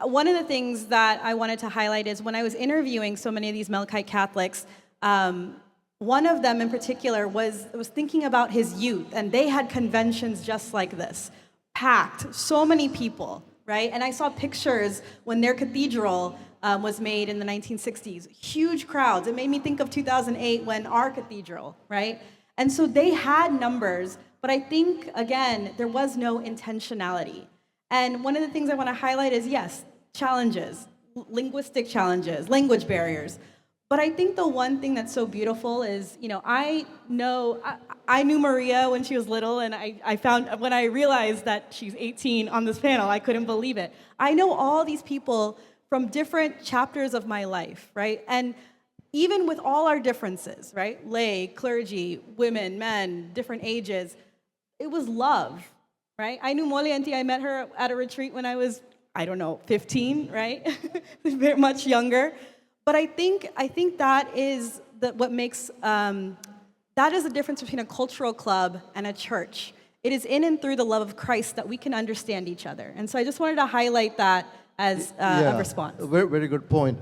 one of the things that I wanted to highlight is when I was interviewing so many of these Melkite Catholics, one of them in particular was thinking about his youth, and they had conventions just like this, packed, so many people, right? And I saw pictures when their cathedral was made in the 1960s, huge crowds. It made me think of 2008 when our cathedral, right? And so they had numbers, but I think, again, there was no intentionality. And one of the things I want to highlight is, yes, challenges, linguistic challenges, language barriers. But I think the one thing that's so beautiful is, I knew Maria when she was little, and I found, when I realized that she's 18 on this panel, I couldn't believe it. I know all these people from different chapters of my life, right? And even with all our differences, right? Lay, clergy, women, men, different ages, it was love, right? I knew Moli Auntie, I met her at a retreat when I was, 15, right? Very much younger. But I think that is what makes, that is the difference between a cultural club and a church. It is in and through the love of Christ that we can understand each other. And so I just wanted to highlight that as a response. Very, very good point.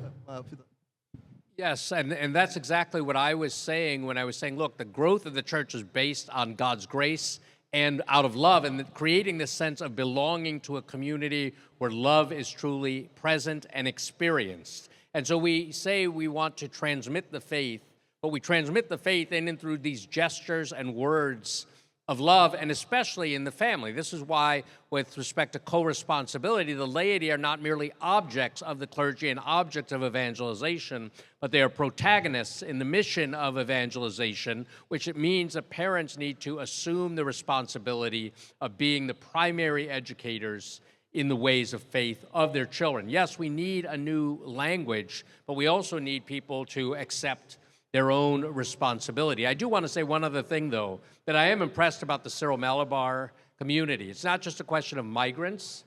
Yes, and that's exactly what I was saying when I was saying, look, the growth of the church is based on God's grace and out of love, and creating this sense of belonging to a community where love is truly present and experienced. And so we say we want to transmit the faith, but we transmit the faith in and through these gestures and words of love, and especially in the family. This is why, with respect to co-responsibility, the laity are not merely objects of the clergy and objects of evangelization, but they are protagonists in the mission of evangelization, which it means that parents need to assume the responsibility of being the primary educators in the ways of faith of their children. Yes, we need a new language, but we also need people to accept their own responsibility. I do want to say one other thing, though, that I am impressed about the Syro-Malabar community. It's not just a question of migrants,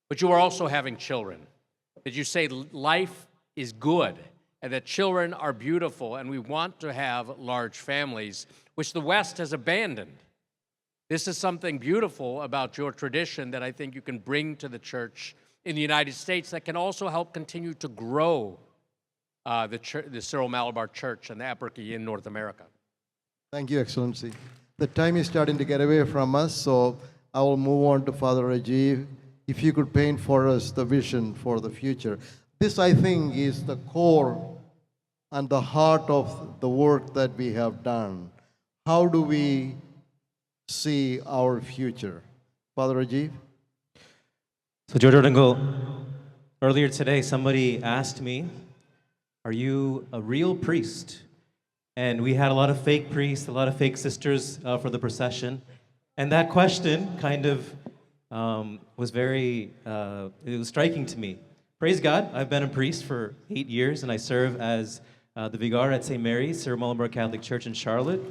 but you are also having children. That you say life is good and that children are beautiful and we want to have large families, which the West has abandoned. This is something beautiful about your tradition that I think you can bring to the church in the United States that can also help continue to grow the Syro-Malabar Church and the eparchy in North America. Thank you, Excellency. The time is starting to get away from us, so I will move on to Father Rajiv. If you could paint for us the vision for the future. This, I think, is the core and the heart of the work that we have done. How do we see our future? Father Rajiv? So, Jojo Dango, earlier today, somebody asked me, are you a real priest? And we had a lot of fake priests, a lot of fake sisters for the procession. And that question kind of was very, it was striking to me. Praise God, I've been a priest for 8 years, and I serve as the Vigar at St. Mary's, Syro Malabar Catholic Church in Charlotte.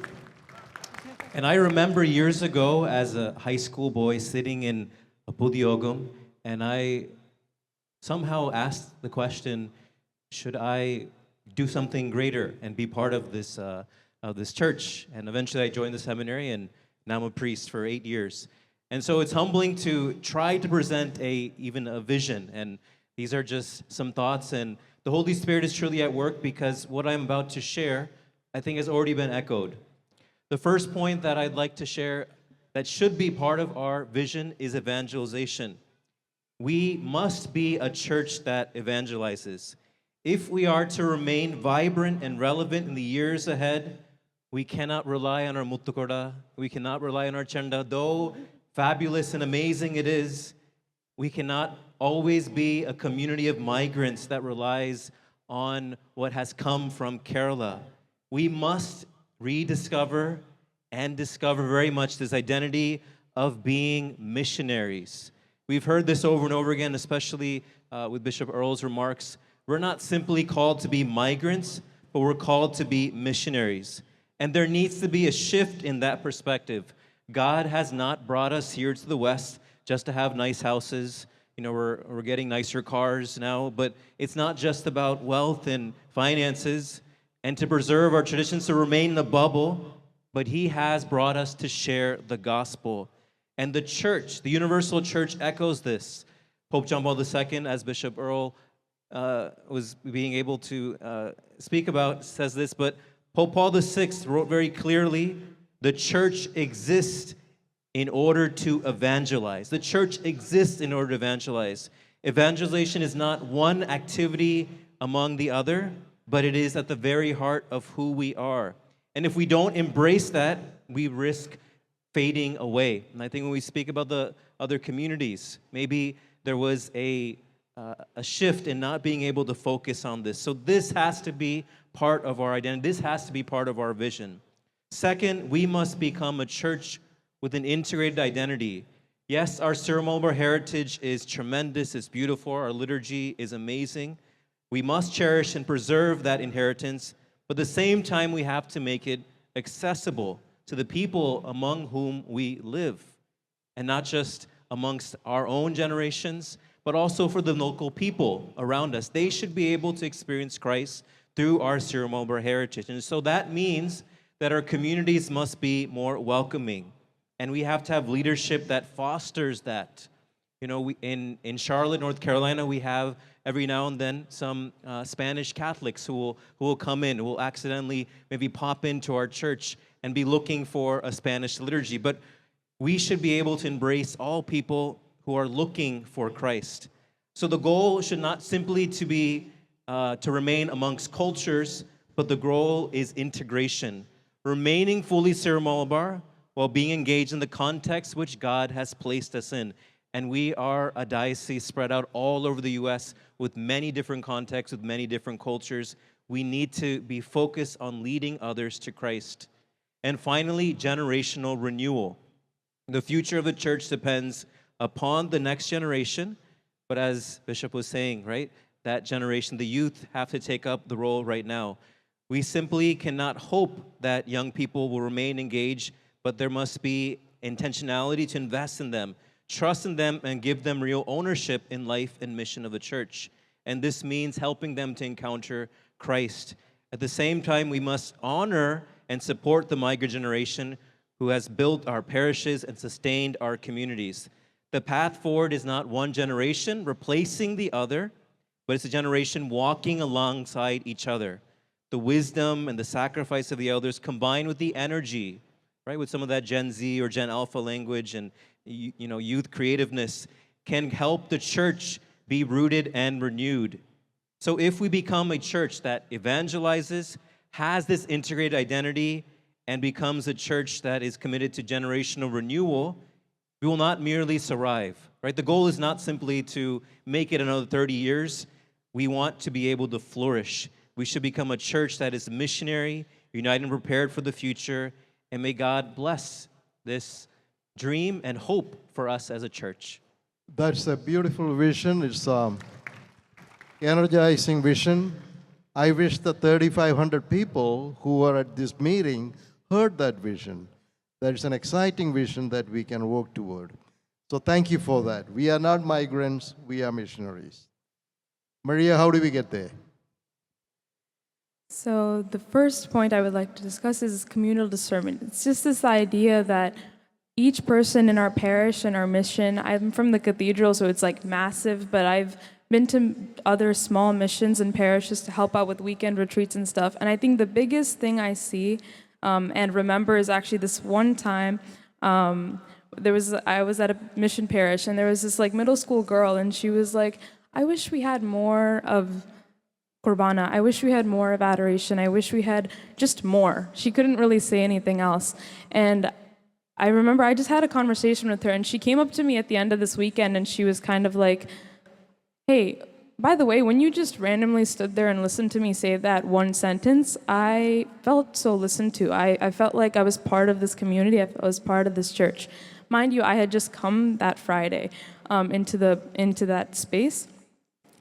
And I remember years ago as a high school boy sitting in a Pudiogum, and I somehow asked the question, should I do something greater and be part of this church? And eventually I joined the seminary, and now I'm a priest for 8 years. And so it's humbling to try to present even a vision. And these are just some thoughts, and the Holy Spirit is truly at work, because what I'm about to share, I think, has already been echoed. The first point that I'd like to share that should be part of our vision is evangelization. We must be a church that evangelizes. If we are to remain vibrant and relevant in the years ahead, we cannot rely on our muttukora, we cannot rely on our chanda. Though fabulous and amazing it is, we cannot always be a community of migrants that relies on what has come from Kerala. We must rediscover and discover very much this identity of being missionaries. We've heard this over and over again, especially with Bishop Earl's remarks. We're not simply called to be migrants, but we're called to be missionaries. And there needs to be a shift in that perspective. God has not brought us here to the West just to have nice houses. You know, we're getting nicer cars now, but it's not just about wealth and finances and to preserve our traditions, to remain in a bubble, but He has brought us to share the gospel. And the church, the universal church, echoes this. Pope John Paul II, as Bishop Earl was being able to speak about, says this, but Pope Paul VI wrote very clearly, the church exists in order to evangelize. The church exists in order to evangelize. Evangelization is not one activity among the other, but it is at the very heart of who we are. And if we don't embrace that, we risk fading away. And I think when we speak about the other communities, maybe there was a shift in not being able to focus on this. So this has to be part of our identity. This has to be part of our vision. Second, we must become a church with an integrated identity. Yes, our Syro Malabar heritage is tremendous, it's beautiful, our liturgy is amazing. We must cherish and preserve that inheritance, but at the same time, we have to make it accessible to the people among whom we live, and not just amongst our own generations, but also for the local people around us. They should be able to experience Christ through our Syro Malabar heritage. And so that means that our communities must be more welcoming. And we have to have leadership that fosters that. You know, in Charlotte, North Carolina, we have every now and then some Spanish Catholics who will come in, who will accidentally maybe pop into our church and be looking for a Spanish liturgy. But we should be able to embrace all people who are looking for Christ. So the goal should not simply to be to remain amongst cultures, but the goal is integration. Remaining fully Syro Malabar while being engaged in the context which God has placed us in. And we are a diocese spread out all over the U.S. with many different contexts, with many different cultures. We need to be focused on leading others to Christ. And finally, generational renewal. The future of the church depends upon the next generation, but as Bishop was saying, right, that generation, the youth, have to take up the role right now. We simply cannot hope that young people will remain engaged, but there must be intentionality to invest in them, trust in them, and give them real ownership in life and mission of the church. And this means helping them to encounter Christ. At the same time, we must honor and support the migrant generation who has built our parishes and sustained our communities. The path forward is not one generation replacing the other, but it's a generation walking alongside each other. The wisdom and the sacrifice of the elders combined with the energy, right, with some of that Gen Z or Gen Alpha language and youth creativeness can help the church be rooted and renewed. So if we become a church that evangelizes, has this integrated identity, and becomes a church that is committed to generational renewal, we will not merely survive, right? The goal is not simply to make it another 30 years. We want to be able to flourish. We should become a church that is missionary, united and prepared for the future, and may God bless this dream and hope for us as a church. That's a beautiful vision. It's energizing vision. I wish the 3,500 people who were at this meeting heard that vision. That is an exciting vision that we can work toward. So thank you for that. We are not migrants, we are missionaries. Maria, how do we get there? So the first point I would like to discuss is communal discernment. It's just this idea that each person in our parish and our mission, I'm from the cathedral, so it's like massive, but I've been to other small missions and parishes to help out with weekend retreats and stuff. And I think the biggest thing I see and remember is actually this one time I was at a mission parish, and there was this like middle school girl, and she was like, I wish we had more of Qurbana. I wish we had more of adoration. I wish we had just more. She couldn't really say anything else. And I remember I just had a conversation with her, and she came up to me at the end of this weekend, and she was kind of like, hey, by the way, when you just randomly stood there and listened to me say that one sentence, I felt so listened to. I felt like I was part of this community. I was part of this church. Mind you, I had just come that Friday into that space.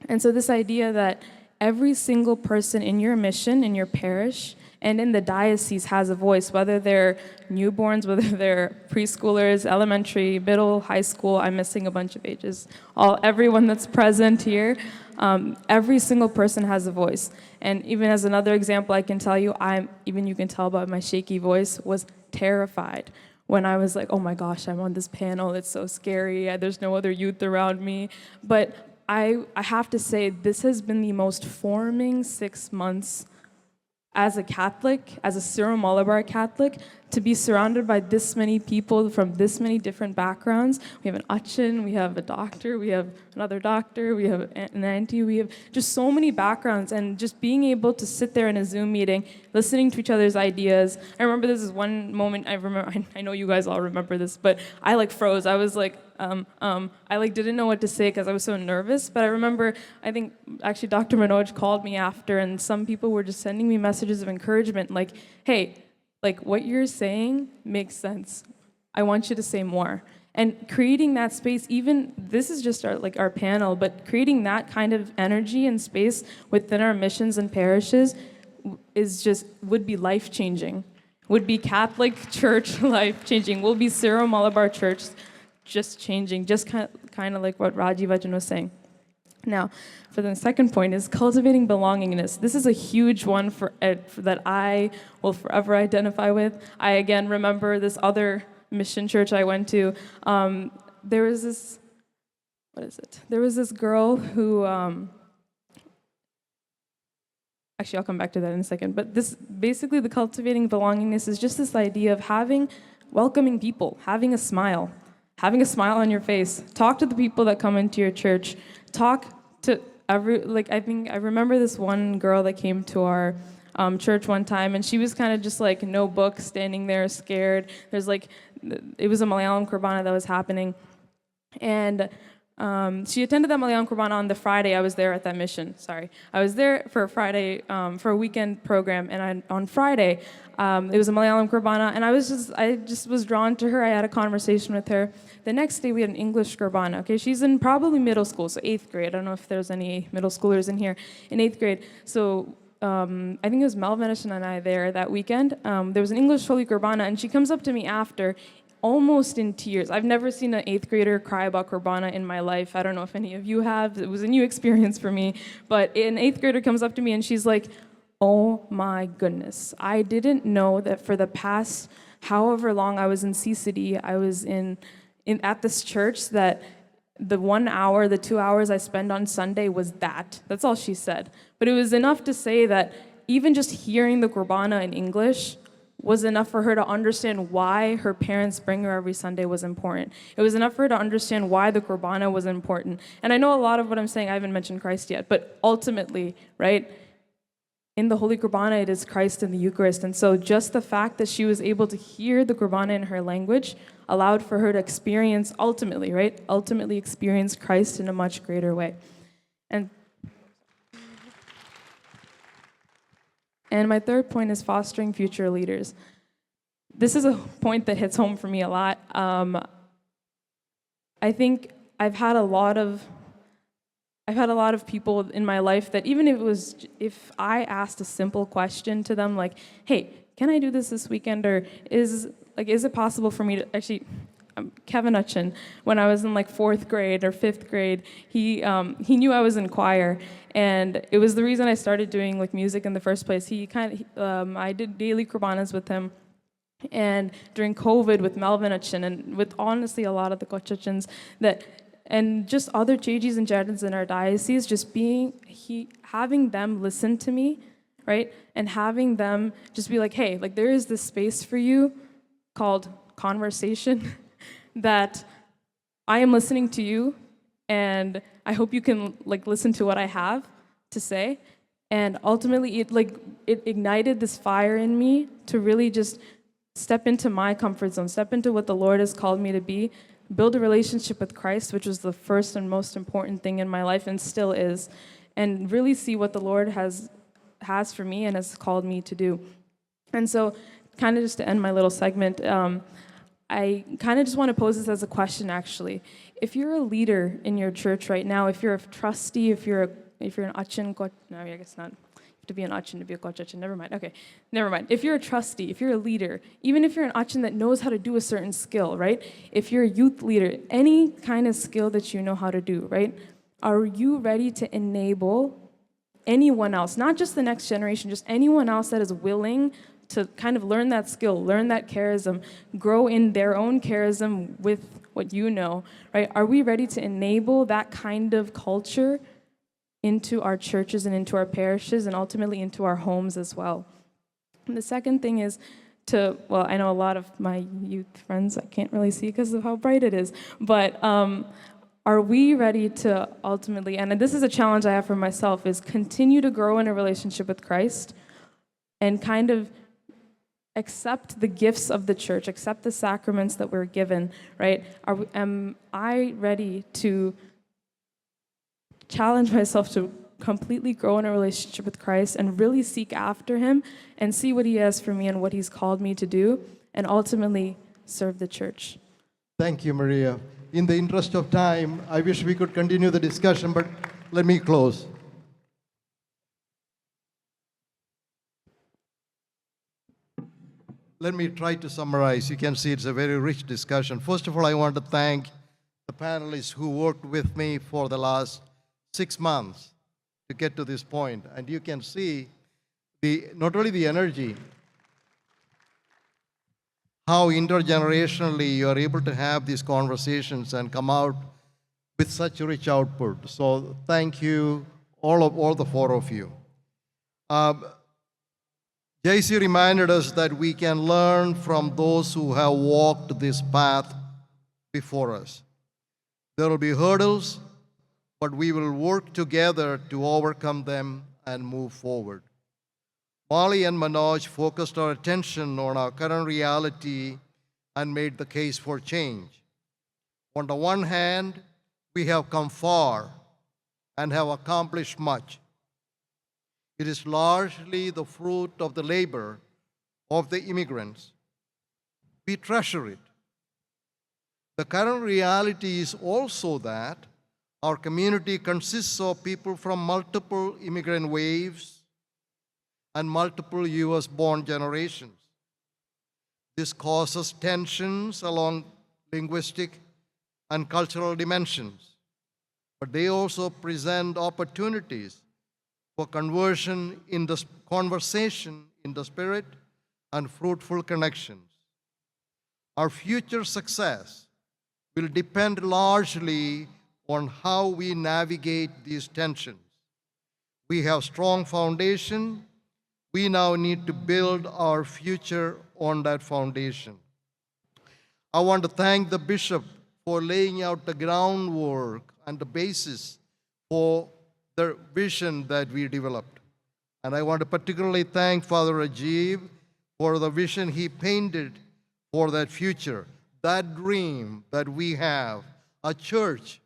And so this idea that every single person in your mission, in your parish, and in the diocese has a voice, whether they're newborns, whether they're preschoolers, elementary, middle, high school. I'm missing a bunch of ages. Everyone that's present here, every single person has a voice. And even as another example, I can tell you, you can tell by my shaky voice, was terrified when I was like, oh my gosh, I'm on this panel, it's so scary, there's no other youth around me. But I have to say, this has been the most forming 6 months as a Catholic, as a Syro-Malabar Catholic, to be surrounded by this many people from this many different backgrounds. We have an Achin, we have a doctor, we have another doctor, we have an auntie, we have just so many backgrounds, and just being able to sit there in a Zoom meeting, listening to each other's ideas. I remember this is one moment, I know you guys all remember this, but I like froze. I was like, I like didn't know what to say because I was so nervous. But I remember, I think actually Dr. Manoj called me after, and some people were just sending me messages of encouragement, like, hey, like what you're saying makes sense. I want you to say more. And creating that space, even this is just our panel, but creating that kind of energy and space within our missions and parishes would be life changing. Would be Catholic Church life changing. Will be Syro-Malabar Church just changing, just kind of like what Raji Vajan was saying. Now, for the second point is cultivating belongingness. This is a huge one that I will forever identify with. I again remember this other mission church I went to. There was this, There was this girl who, actually I'll come back to that in a second, but this, basically the cultivating belongingness is just this idea of welcoming people, having a smile on your face. Talk to the people that come into your church. Talk to I remember this one girl that came to our church one time, and she was kind of just like no book, standing there scared. It was a Malayalam Qurbana that was happening, and she attended that Malayalam Qurbana on the Friday I was there at that mission. I was there for a Friday, for a weekend program, and on Friday, it was a Malayalam Qurbana, and I just was drawn to her. I had a conversation with her. The next day, we had an English Qurbana. Okay, she's in probably middle school, so 8th grade. I don't know if there's any middle schoolers in here in 8th grade. So I think it was Melvin and I there that weekend. There was an English Holy Qurbana, and she comes up to me after, almost in tears. I've never seen an 8th grader cry about Qurbana in my life. I don't know if any of you have. It was a new experience for me. But an 8th grader comes up to me, and she's like, oh my goodness. I didn't know that for the past however long I was in CCD, I was at this church, that the 1 hour, the 2 hours I spend on Sunday was that. That's all she said. But it was enough to say that even just hearing the Qurbana in English was enough for her to understand why her parents bring her every Sunday was important. It was enough for her to understand why the Qurbana was important. And I know a lot of what I'm saying, I haven't mentioned Christ yet, but ultimately, right, in the Holy Qurbana, it is Christ in the Eucharist. And so just the fact that she was able to hear the Qurbana in her language allowed for her to experience, ultimately experience Christ in a much greater way. And my third point is fostering future leaders. This is a point that hits home for me a lot. I think I've had a lot of I've had a lot of people in my life that even if I asked a simple question to them like, hey, can I do this weekend, or is it possible for me to actually, Kevin Utchin, when I was in like 4th grade or 5th grade, he knew I was in choir, and it was the reason I started doing like music in the first place. I did daily kurbanas with him, and during COVID with Melvin Utchin, and with honestly a lot of the Kochachins and just other JGs and Jardins in our diocese, just having them listen to me, right, and having them just be like, hey, like there is this space for you called conversation that I am listening to you, and I hope you can like listen to what I have to say. And ultimately, it ignited this fire in me to really just step into my comfort zone, step into what the Lord has called me to be, build a relationship with Christ, which was the first and most important thing in my life and still is, and really see what the Lord has for me and has called me to do. And so, kind of just to end my little segment, I kind of just want to pose this as a question, actually. If you're a leader in your church right now, if you're a trustee, if you're an Achin, no, I guess not. You have to be an Achin to be a Kochachin. Never mind. Okay, never mind. If you're a trustee, if you're a leader, even if you're an Achin that knows how to do a certain skill, right? If you're a youth leader, any kind of skill that you know how to do, right? Are you ready to enable anyone else, not just the next generation, just anyone else that is willing to kind of learn that skill, learn that charism, grow in their own charism with what you know, right? Are we ready to enable that kind of culture into our churches and into our parishes and ultimately into our homes as well? And the second thing is I know a lot of my youth friends I can't really see because of how bright it is, but are we ready to ultimately, and this is a challenge I have for myself, is continue to grow in a relationship with Christ and kind of accept the gifts of the church, accept the sacraments that we're given, right? Am I ready to challenge myself to completely grow in a relationship with Christ and really seek after him and see what he has for me and what he's called me to do, and ultimately serve the church? Thank you, Maria. In the interest of time, I wish we could continue the discussion, but let me close. Let me try to summarize. You can see it's a very rich discussion. First of all, I want to thank the panelists who worked with me for the last 6 months to get to this point. And you can see not only the energy, how intergenerationally you are able to have these conversations and come out with such rich output. So thank you, all the 4 of you. JC reminded us that we can learn from those who have walked this path before us. There will be hurdles, but we will work together to overcome them and move forward. Molly and Manoj focused our attention on our current reality and made the case for change. On the one hand, we have come far and have accomplished much. It is largely the fruit of the labor of the immigrants. We treasure it. The current reality is also that our community consists of people from multiple immigrant waves and multiple US-born generations. This causes tensions along linguistic and cultural dimensions, but they also present opportunities for conversion in the conversation in the spirit and fruitful connections. Our future success will depend largely on how we navigate these tensions. We have strong foundation. We now need to build our future on that foundation. I want to thank the bishop for laying out the groundwork and the basis for the vision that we developed. And I want to particularly thank Father Rajiv for the vision he painted for that future, that dream that we have, a church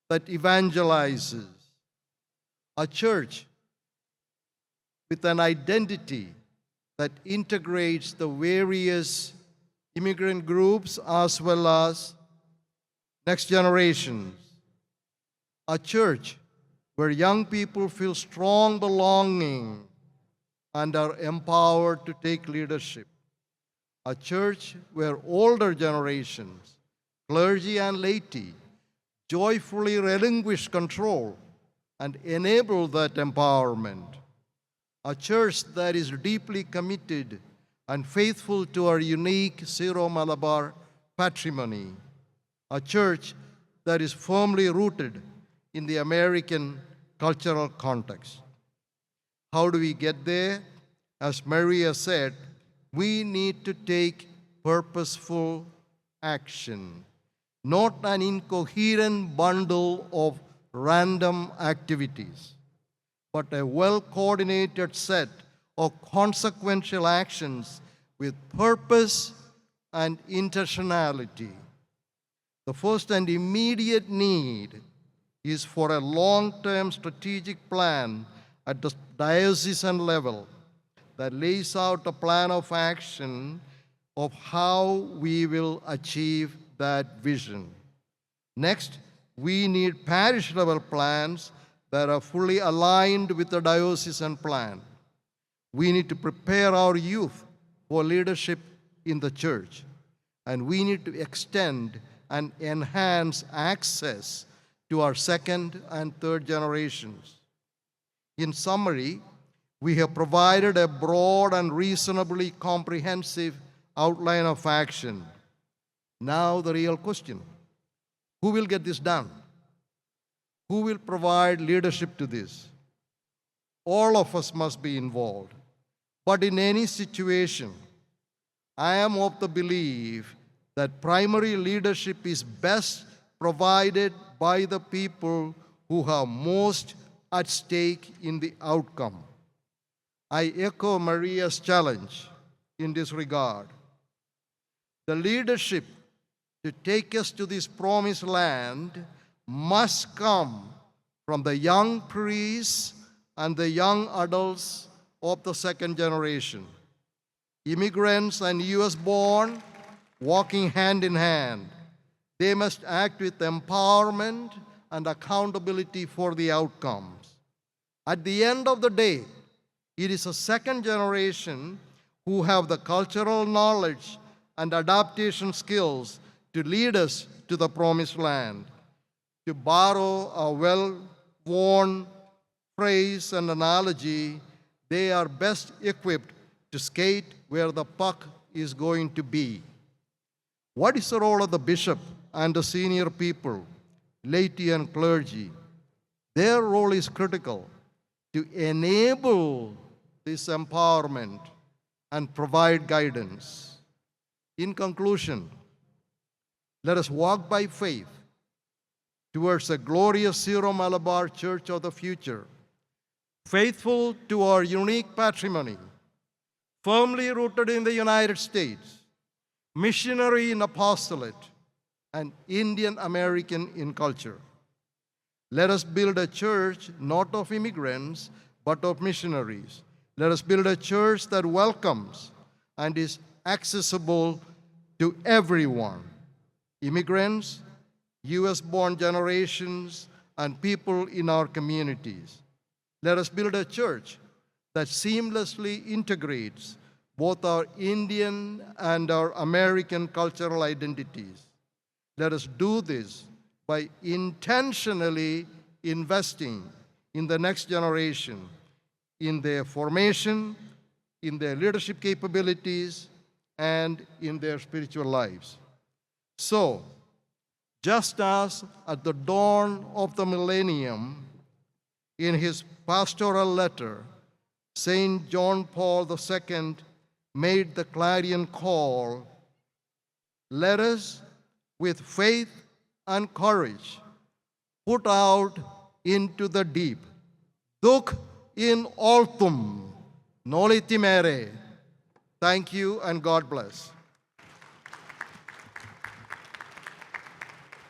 that evangelizes, a church with an identity that integrates the various immigrant groups as well as next generations, a church where young people feel strong belonging and are empowered to take leadership. A church where older generations, clergy and laity, joyfully relinquish control and enable that empowerment. A church that is deeply committed and faithful to our unique Syro Malabar patrimony. A church that is firmly rooted in the American cultural context. How do we get there? As Maria said, we need to take purposeful action, not an incoherent bundle of random activities, but a well-coordinated set of consequential actions with purpose and intentionality. The first and immediate need is for a long-term strategic plan at the diocesan level that lays out a plan of action of how we will achieve that vision. Next, we need parish-level plans that are fully aligned with the diocesan plan. We need to prepare our youth for leadership in the church, and we need to extend and enhance access to our second and third generations. In summary, we have provided a broad and reasonably comprehensive outline of action. Now the real question, who will get this done? Who will provide leadership to this? All of us must be involved. But in any situation, I am of the belief that primary leadership is best provided by the people who have most at stake in the outcome. I echo Maria's challenge in this regard. The leadership to take us to this promised land must come from the young priests and the young adults of the second generation. Immigrants and US born walking hand in hand. They must act with empowerment and accountability for the outcomes. At the end of the day, it is a second generation who have the cultural knowledge and adaptation skills to lead us to the promised land. To borrow a well-worn phrase and analogy, they are best equipped to skate where the puck is going to be. What is the role of the bishop and the senior people, laity and clergy? Their role is critical to enable this empowerment and provide guidance. In conclusion, let us walk by faith towards a glorious Syro Malabar Church of the future, faithful to our unique patrimony, firmly rooted in the United States, missionary in apostolate, and Indian American in culture. Let us build a church not of immigrants, but of missionaries. Let us build a church that welcomes and is accessible to everyone, immigrants, US-born generations, and people in our communities. Let us build a church that seamlessly integrates both our Indian and our American cultural identities. Let us do this by intentionally investing in the next generation, in their formation, in their leadership capabilities, and in their spiritual lives. So, just as at the dawn of the millennium, in his pastoral letter, St. John Paul II made the clarion call, let us, with faith and courage, put out into the deep. Duc in altum, noli timere. Thank you and God bless.